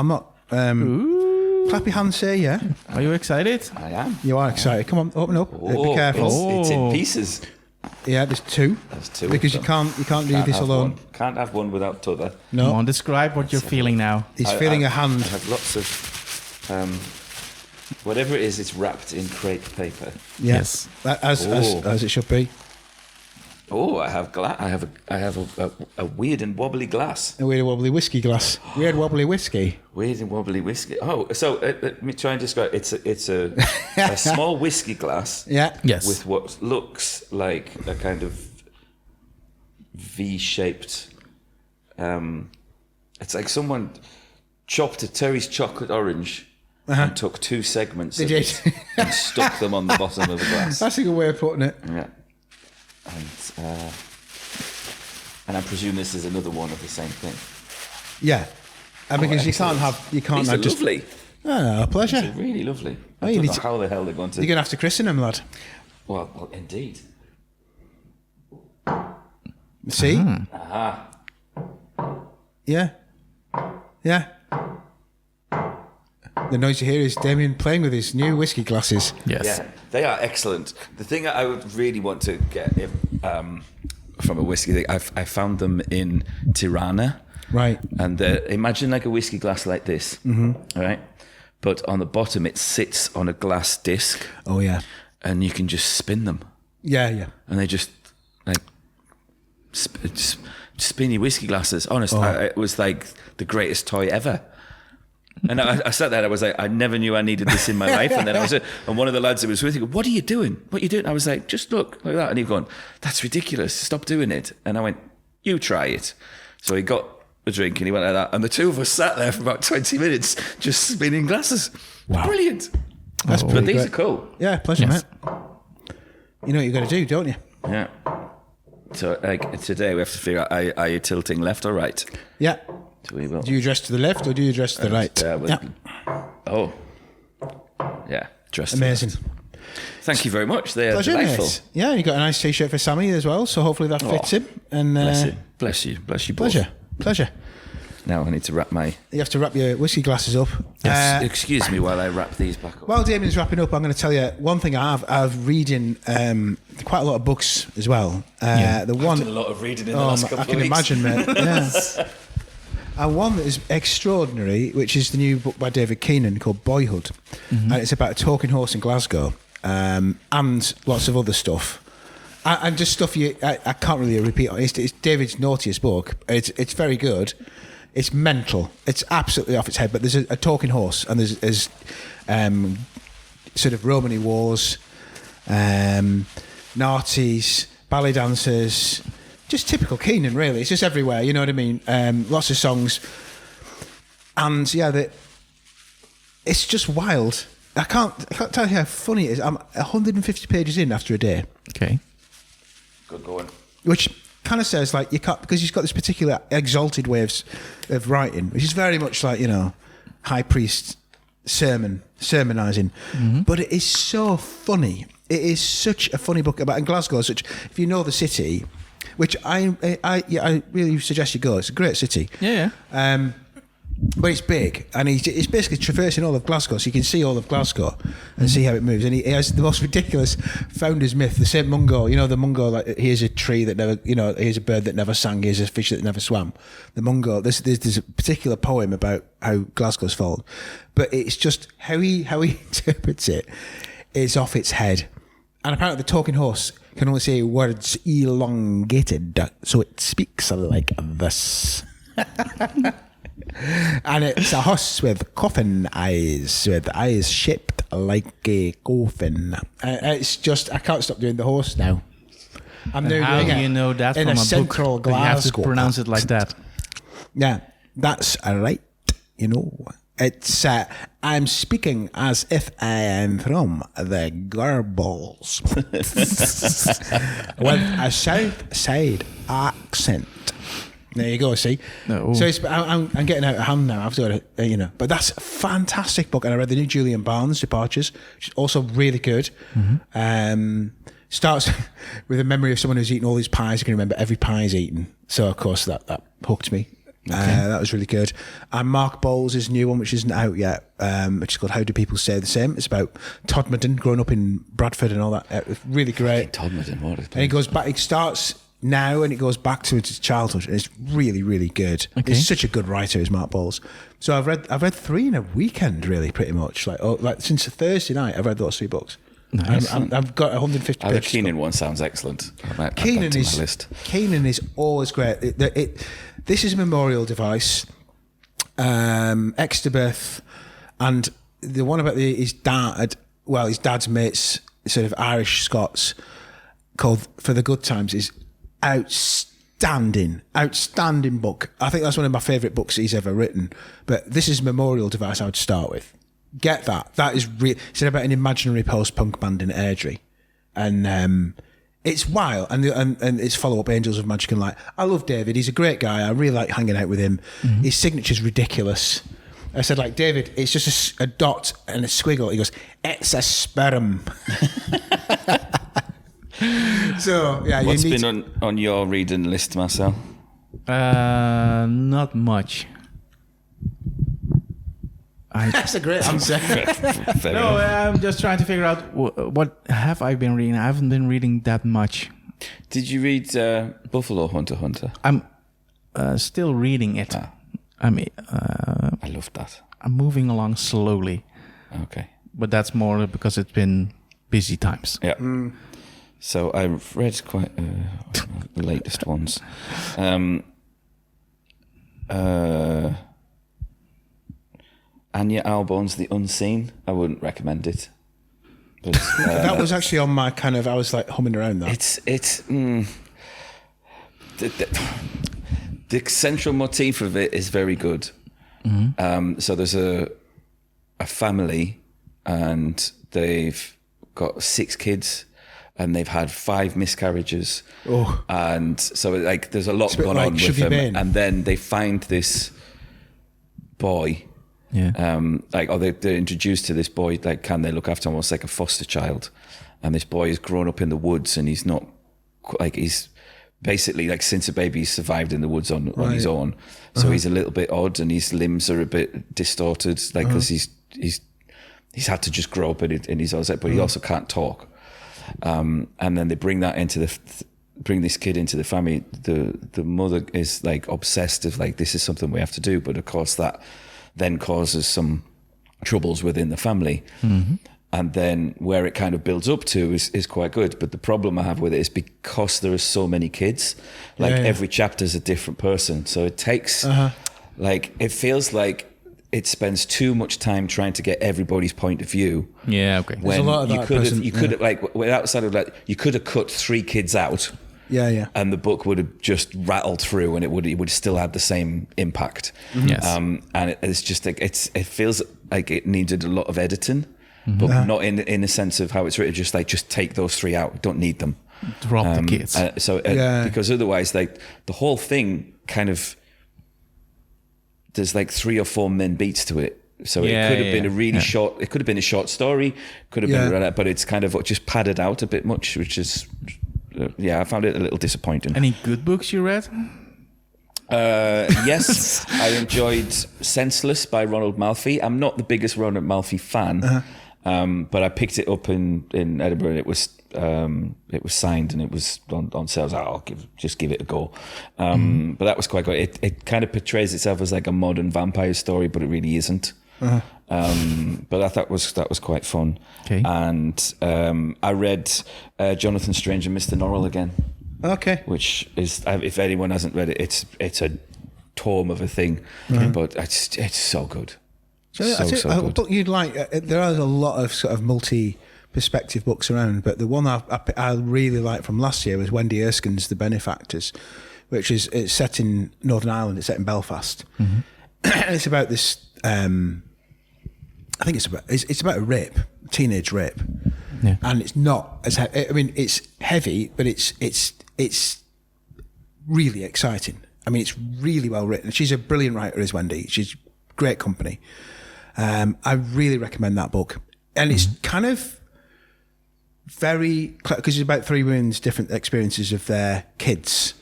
Clap your hands, say yeah. Are you excited? I am. You are excited. Come on, open up. Be Oh, careful. It's in pieces. Yeah, there's two. There's two. Because of you them. can't do this have alone. One. Can't have one without t'other. No, Come on, describe what you're feeling now. he's feeling a hand. I have lots of whatever it is. It's wrapped in crepe paper. Yeah. Yes. As it should be. Oh, I have a weird and wobbly glass. A weird wobbly whiskey glass. Weird wobbly whiskey. Weird and wobbly whiskey. Oh, so let me try and describe. It's a small whiskey glass. Yeah. Yes. With what looks like a kind of V-shaped. It's like someone chopped a Terry's chocolate orange and took two segments They of did. it and stuck them on the bottom of the glass. That's a good way of putting it. Yeah. And I presume this is another one of the same thing. Yeah. And because you can't These are just. lovely. Oh, pleasure. They're really lovely. Oh, I you don't need know to- how the hell they're going to... You're going to have to christen him, lad. Well, indeed. See? Aha. Yeah. Yeah. The noise you hear is Damian playing with his new whiskey glasses. Yes. Yeah, they are excellent. The thing I would really want to get from a whiskey thing, I found them in Tirana. Right. And imagine like a whiskey glass like this, right? But on the bottom, it sits on a glass disc. Oh, yeah. And you can just spin them. Yeah. And they just like spinny whiskey glasses. Honestly, it was like the greatest toy ever. And I sat there and I was like, I never knew I needed this in my life. And then and one of the lads who was with me, what are you doing? What are you doing? I was like, just look like that. And he'd gone, that's ridiculous. Stop doing it. And I went, you try it. So he got a drink and he went like that. And the two of us sat there for about 20 minutes just spinning glasses. Wow. Brilliant. That's But pretty these great. are cool. Yeah, pleasure, Yes. mate. You know what you got to do, don't you? Yeah. So like today we have to figure out, are you tilting left or right? Yeah. So we will. Do you address to the left or do you address to the right? Oh. Yeah. Dressed. Amazing. Thank you very much. They are Pleasure, delightful. mate. Yeah, you got a nice t-shirt for Sammy as well, so hopefully that fits him. And Bless you. Bless you. Bless you both. Pleasure. Now I need to wrap my... You have to wrap your whiskey glasses up. Excuse me while I wrap these back up. While Damien's wrapping up, I'm going to tell you one thing I've reading quite a lot of books as well. The one, I've done a lot of reading in the last couple I of can weeks. imagine, mate. Yeah. And one that is extraordinary, which is the new book by David Keenan called Boyhood. And it's about a talking horse in Glasgow and lots of other stuff. And just stuff I can't really repeat. It's David's naughtiest book. It's very good. It's mental. It's absolutely off its head. But there's a talking horse, and there's sort of Romany wars. naughties, ballet dancers, just typical Keenan, really. It's just everywhere, you know what I mean? Lots of songs. And yeah, it's just wild. I can't tell you how funny it is. I'm 150 pages in after a day. Okay. Good going. Which kind of says, like, you can't, because he's got this particular exalted way of writing, which is very much like, high priest sermonizing. Mm-hmm. But it is so funny. It is such a funny book about, and Glasgow is such, if you know the city, which I really suggest you go. It's a great city. Yeah. But it's big, and he's basically traversing all of Glasgow, so you can see all of Glasgow and see how it moves. And he has the most ridiculous founder's myth. The same Mungo, the Mungo, like, here's a tree that never, here's a bird that never sang, here's a fish that never swam. The Mungo, there's a particular poem about how Glasgow's fallen, but it's just how he interprets it is off its head. And apparently the talking horse can only say words elongated, so it speaks like this. And it's a horse with coffin eyes, with eyes shaped like a coffin. It's just, I can't stop doing the horse now. I'm doing how do you know that in from a central book? Glasgow. You have to pronounce it like that. Yeah, that's right. It's I'm speaking as if I am from the Gorbals with a South Side accent. There you go. See, no. So I'm getting out of hand now. I've got to, but that's a fantastic book. And I read the new Julian Barnes Departures, which is also really good. Mm-hmm. Starts with a memory of someone who's eaten all these pies. You can remember every pie he's eaten. So of course that hooked me. Okay. That was really good. And Mark Bowles' new one, which isn't out yet, which is called How Do People Say the Same? It's about Todmorden, growing up in Bradford and all that. It's really great. Todmorden, what is it? And he goes back. It starts now and it goes back to his childhood, and it's really, really good. Okay. He's such a good writer, is Mark Bowles. So I've read 3 in a weekend, really, pretty much. Like since Thursday night, I've read those 3 books. Nice. I've got 150 pages. The Keenan one sounds excellent. Keenan is always great. This is a memorial device. Extabirth, and the one about his dad's mates, sort of Irish Scots, called For the Good Times, is outstanding book. I think that's one of my favourite books he's ever written. But this is a memorial device I would start with. Get that. That is real. It's about an imaginary post-punk band in Airdrie. And it's wild. And it's follow-up Angels of Magic and Light. I love David. He's a great guy. I really like hanging out with him. Mm-hmm. His signature's ridiculous. I said, like, David, it's just a dot and a squiggle. He goes, it's a sperm. So, yeah. What's been on your reading list, Marcel? Not much. That's a great answer. No, I'm just trying to figure out what have I been reading. I haven't been reading that much. Did you read Buffalo Hunter? I'm still reading it. I love that. I'm moving along slowly. Okay. But that's more because it's been busy times. Yeah. Mm. So I've read quite the latest ones. Anya Albon's The Unseen. I wouldn't recommend it. But, that was actually on my kind of, I was like humming around that. The central motif of it is very good. Mm-hmm. So there's a family, and they've got 6 kids, and they've had 5 miscarriages. Oh. And so like there's a lot going on with them. And then they find this boy. Yeah. They're introduced to this boy, like, can they look after him almost like a foster child? And this boy has grown up in the woods, and he's not, like, he's basically, like, since a baby, he's survived in the woods on his own. So he's a little bit odd, and his limbs are a bit distorted, like, because he's had to just grow up in his own, but he also can't talk. And then they bring that bring this kid into the family. The mother is, like, obsessed of, like, this is something we have to do, but of course that then causes some troubles within the family. Mm-hmm. And then where it kind of builds up to is quite good. But the problem I have with it is because there are so many kids, like every chapter is a different person. So it takes, like, it feels like it spends too much time trying to get everybody's point of view. Yeah, okay. When a lot of that you could have like outside of that, you could have cut 3 kids out. Yeah. And the book would have just rattled through, and it would still have the same impact. Yes. And it's just like it feels like it needed a lot of editing, but not in the sense of how it's written. Just take those 3 out. Don't need them. Drop the kids. Because otherwise, like the whole thing kind of. There's like 3 or 4 min beats to it, so it could have been a really short. It could have been a short story, could have been, but it's kind of just padded out a bit much, which is, I found it a little disappointing. Any good books you read? Yes, I enjoyed Senseless by Ronald Malfi. I'm not the biggest Ronald Malfi fan, but I picked it up in Edinburgh, and it was signed and it was on sale. I was like, I'll give it a go. But that was quite good. It kind of portrays itself as like a modern vampire story, but it really isn't. But I thought that was quite fun. Okay. And I read Jonathan Strange and Mr. Norrell again. Okay. Which is, if anyone hasn't read it, it's a tome of a thing, but it's so good. So so good. Book you'd like. There are a lot of sort of multi-perspective books around, but the one I really liked from last year was Wendy Erskine's The Benefactors, which it's set in Northern Ireland. It's set in Belfast. It's about this. I think it's about a rape, teenage rape, and it's not as. I mean, it's heavy, but it's really exciting. I mean, it's really well written. She's a brilliant writer, is Wendy. She's great company. I really recommend that book, and it's kind of very, because it's about 3 women's different experiences of their kids.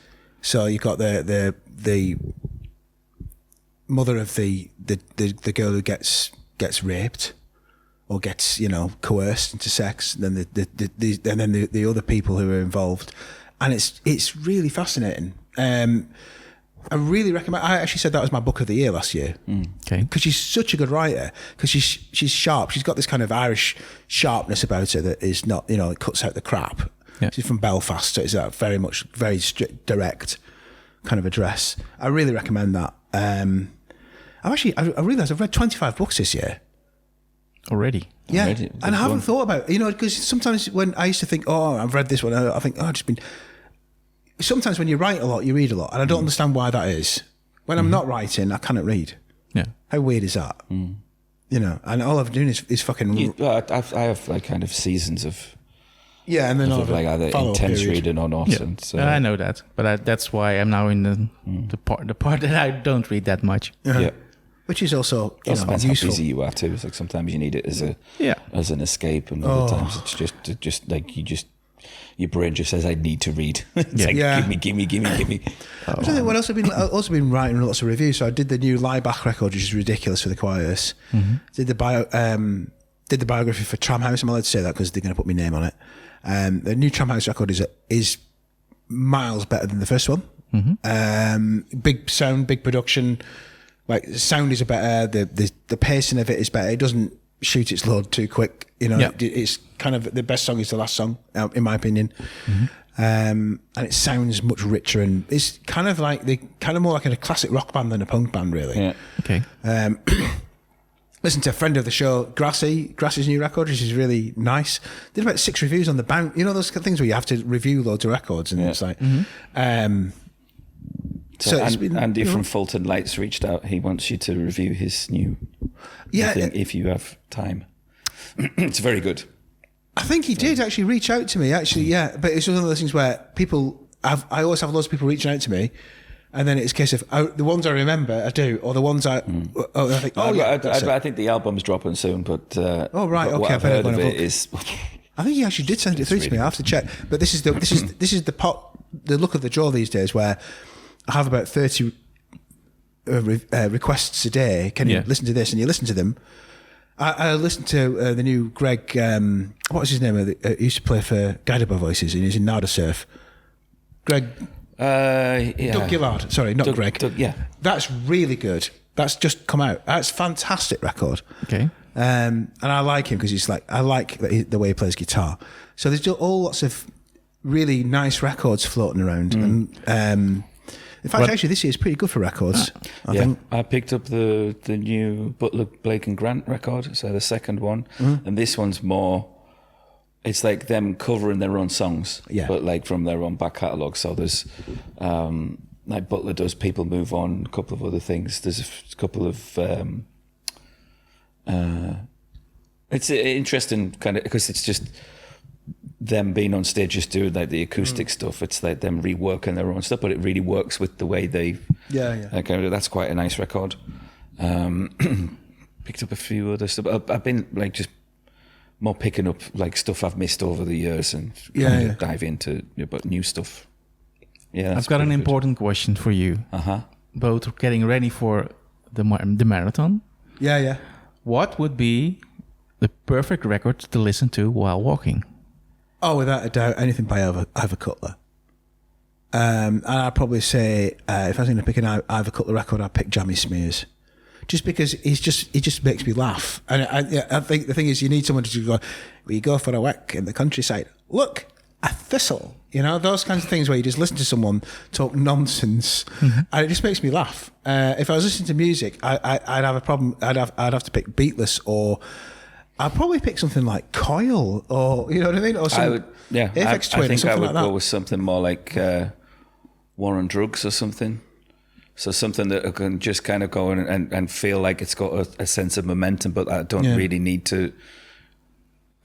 So you've got the mother of the girl who gets raped or gets coerced into sex, and then the other people who are involved, and it's really fascinating. I really recommend. I actually said that was my book of the year last year. Okay. Because she's such a good writer. Because she's sharp. She's got this kind of Irish sharpness about her that is not, it cuts out the crap. Yeah. She's from Belfast, so it's that very strict, direct kind of address. I really recommend that. I realised I've read 25 books this year. Already. Yeah, Already? and I haven't thought about because sometimes when I used to think, I've read this one, I think, I've just been. Sometimes when you write a lot, you read a lot, and I don't understand why that is. When I'm not writing, I cannot read. Yeah. How weird is that? And all I've doing is fucking. I have like kind of seasons of. Yeah, and then of like either intense reading or not. Yeah. And so, I know that, but that's why I'm now in the part that I don't read that much. yeah. Which is also Depends how useful. busy you are too. It's like sometimes you need it as an escape, and other times it's just like your brain just says, I need to read. It's like, give me. I think what else I've been writing lots of reviews. So I did the new Laibach record, which is ridiculous for the choirs. Did the biography for Tramhouse. I'm allowed to say that because they're going to put my name on it. The new Tramhouse record is miles better than the first one. Big sound, big production. Like the sound is better. The pacing of it is better. It doesn't shoot its load too quick. It's kind of the best song is the last song, in my opinion. And it sounds much richer, and it's kind of more like a classic rock band than a punk band, really. Yeah. Okay. Listen to a friend of the show, Grassy's new record, which is really nice. Did about 6 reviews on the bounce. Those things where you have to review loads of records, and it's like. So Andy from Fulton Lights reached out. He wants you to review his new thing if you have time. It's very good. I think he did actually reach out to me. Actually, yeah, but it's one of those things where I always have loads of people reaching out to me, and then it's a case of the ones I remember I do, or the ones I think. I think the album's dropping soon, but right, but okay. what I've heard of it is. I think he actually did send it through to me. I have to check. But this is the look of the draw these days, where I have about 30 requests a day. Can you listen to this? And you listen to them. I listened to the new Greg. What was his name? He used to play for Guided by Voices, and he's in Nada Surf. Greg. Doug Gillard. Sorry, not Greg. Doug, yeah. That's really good. That's just come out. That's a fantastic record. Okay. And I like him because I like the way he plays guitar. So there's just all lots of really nice records floating around, and In fact, actually, this year is pretty good for records. I think. I picked up the new Butler, Blake and Grant record, so the second one, and this one's more. It's like them covering their own songs, but like from their own back catalogue. So there's like Butler does "People Move On," a couple of other things. There's a couple of. It's interesting, kind of, because it's just them being on stage, just doing like the acoustic stuff. It's like them reworking their own stuff, but it really works with the way they. That's quite a nice record. Picked up a few other stuff. I've been like just more picking up like stuff I've missed over the years and dive into but new stuff. Yeah, I've got an important question for you. Both getting ready for the marathon. Yeah. What would be the perfect record to listen to while walking? Oh, without a doubt, anything by Ivor Cutler. And I'd probably say if I was going to pick an Ivor Cutler record, I'd pick Jammy Smears, just because he just makes me laugh. And I think the thing is, you need someone to go. Well, you go for a walk in the countryside. Look, a thistle. You know, those kinds of things where you just listen to someone talk nonsense, and it just makes me laugh. If I was listening to music, I'd have a problem. I'd have to pick Beatless, or I'd probably pick something like Coil, or you know what I mean, or some Aphex Twin. I think or I would like that. go with something more like War on Drugs or something. So something that I can just kind of go in and feel like it's got a sense of momentum, but I don't really need to.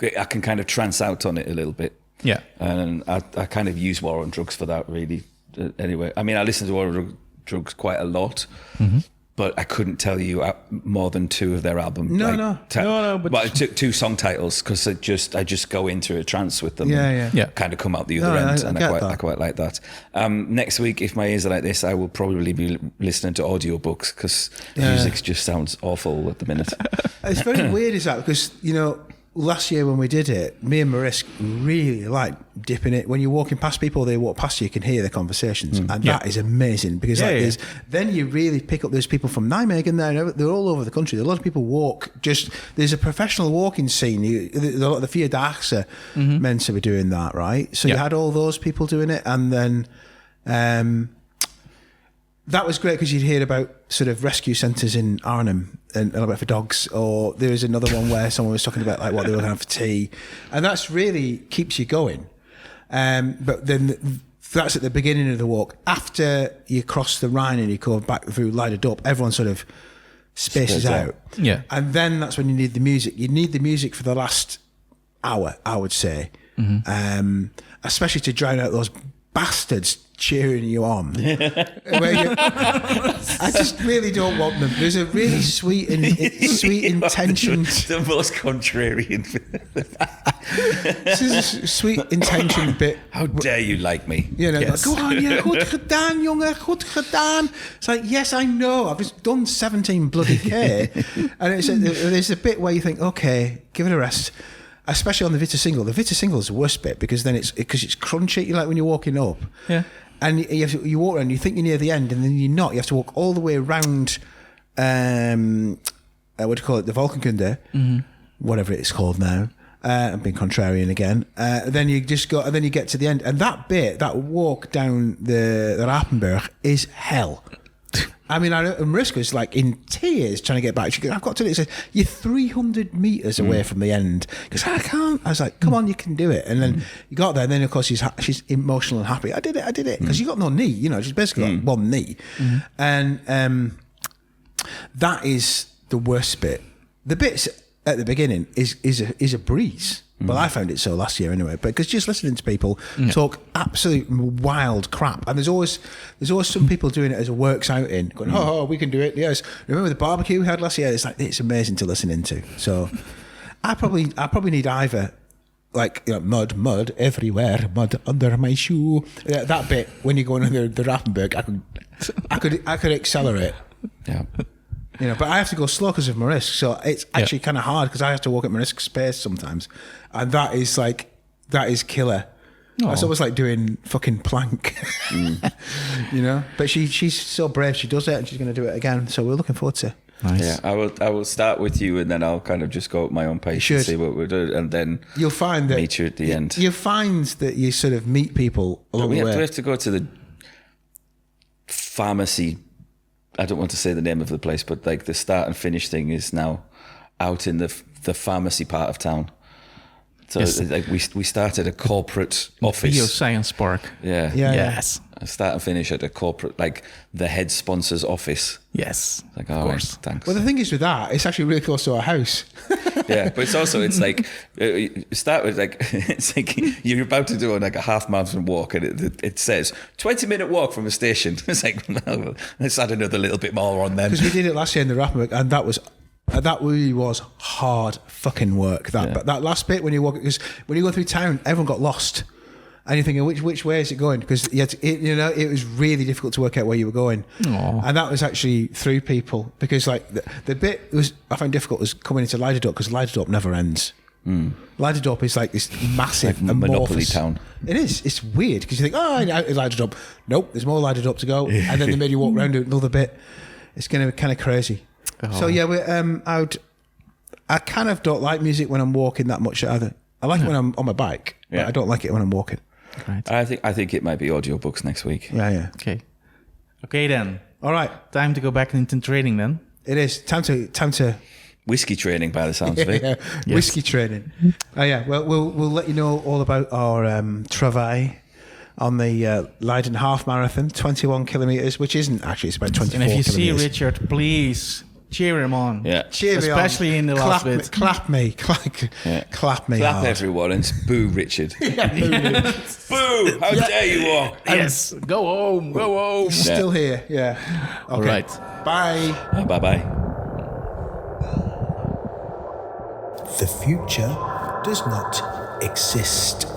I can kind of trance out on it a little bit. Yeah, and I kind of use War on Drugs for that, really. Anyway, I mean, I listen to War on Drugs quite a lot, but I couldn't tell you more than two of their albums. But two song titles, because I just go into a trance with them. Kind of come out the other end, and I quite like that. Next week, if my ears are like this, I will probably be listening to audiobooks, because music just sounds awful at the minute. It's very weird, is that, because last year when we did it, me and Mariska really like dipping it. When you're walking past people, they walk past you can hear their conversations, and that is amazing, because then you really pick up. There's people from Nijmegen there; they're all over the country. A lot of people walk. There's a professional walking scene. The Vierdaagse meant to be doing that, right? So you had all those people doing it, and then. That was great, because you'd hear about sort of rescue centres in Arnhem and a little bit for dogs, or there was another one where someone was talking about like what they were having for tea, and that's really keeps you going. But then that's at the beginning of the walk. After you cross the Rhine and you go back through Leiden Marathon, everyone sort of spaces out. Yeah, and then that's when you need the music. You need the music for the last hour, I would say, especially to drown out those bastards cheering you on. I just really don't want them. There's a really sweet intention. The most contrarian. This is a sweet intention bit. How dare you like me? Like, go on, goed gedaan, jongen, goed gedaan. It's like, yes, I know. I've just done 17 bloody K. And there's a bit where you think, okay, give it a rest. Especially on the Vita single. The Vita single is the worst bit, because then it's crunchy, like when you're walking up. Yeah. And you walk around, you think you're near the end, and then you're not. You have to walk all the way around, what do you call it, the Valkenkunde, whatever it's called now. I'm being contrarian again. Then you just go, and then you get to the end. And that bit, that walk down the Rapenburg is hell. I mean, Mariska's like in tears trying to get back. She goes, I've got to do it. She says, you're 300 metres away from the end. Because I can't. I was like, come on, you can do it. And then you got there, and then of course she's emotional and happy. I did it. Because you got no knee, she's basically got one knee. And that is the worst bit. The bits at the beginning is a breeze. Well, I found it so last year anyway. But because just listening to people talk absolute wild crap, and there's always some people doing it as a works outing, going, "Oh, we can do it." Yes, remember the barbecue we had last year? It's amazing to listen into. So, I probably need either like mud everywhere, mud under my shoe. That bit when you're going under the Rapenburg, I could accelerate. Yeah. But I have to go slow because of Mariska, so it's actually kind of hard, because I have to walk at Mariska's pace sometimes, and that is killer. It's almost like doing fucking plank, But she's so brave. She does it, and she's going to do it again. So we're looking forward to it. Nice. Yeah, I will start with you, and then I'll kind of just go at my own pace and see what we're doing, and then you'll find that meet you at the end. You'll find that you sort of meet people along the way. We have to go to the pharmacy. I don't want to say the name of the place, but like the start and finish thing is now out in the pharmacy part of town. So like we started a corporate office. Bioscience Park. Yeah. Yes. Start and finish at a corporate, like the head sponsor's office. Yes. Like, of course. Thanks. Well, the thing is with that, it's actually really close to our house. Yeah, but it's like you start with like it's like you're about to do like a half marathon walk, and it says 20-minute walk from the station. It's like, no, let's add another little bit more on then. Because we did it last year in the Rappenberg, and that really was hard fucking work. But that last bit when you walk, because when you go through town, everyone got lost. And you're thinking, which way is it going? Because it was really difficult to work out where you were going. Aww. And that was actually through people, because like the bit I found difficult was coming into Leiden, because Leiden never ends. Leiden is like this massive like monopoly town. It is. It's weird because you think, out in Leiden. Nope, there's more Leiden to go, and then they made you walk around another bit. It's going to be kind of crazy. Oh. So yeah, I kind of don't like music when I'm walking that much either. I like it when I'm on my bike, but I don't like it when I'm walking. Right. I think it might be audiobooks next week. Yeah. Okay then. All right. Time to go back into training then. It is time to Whiskey training by the sounds of it. Yes. Whiskey training. Oh yeah. Well, we'll let you know all about our travail on the Leiden half marathon, 21 kilometers, which isn't actually, it's about 24 And if you kilometers. see Richard, please cheer him on. Yeah. Cheer me on. Especially in the last bit. Clap me. Clap me Clap hard. everyone and boo Richard. Boo! How dare you walk? Yes. Go home. Still here. Yeah. Okay. All right. Bye. Bye-bye. The future does not exist.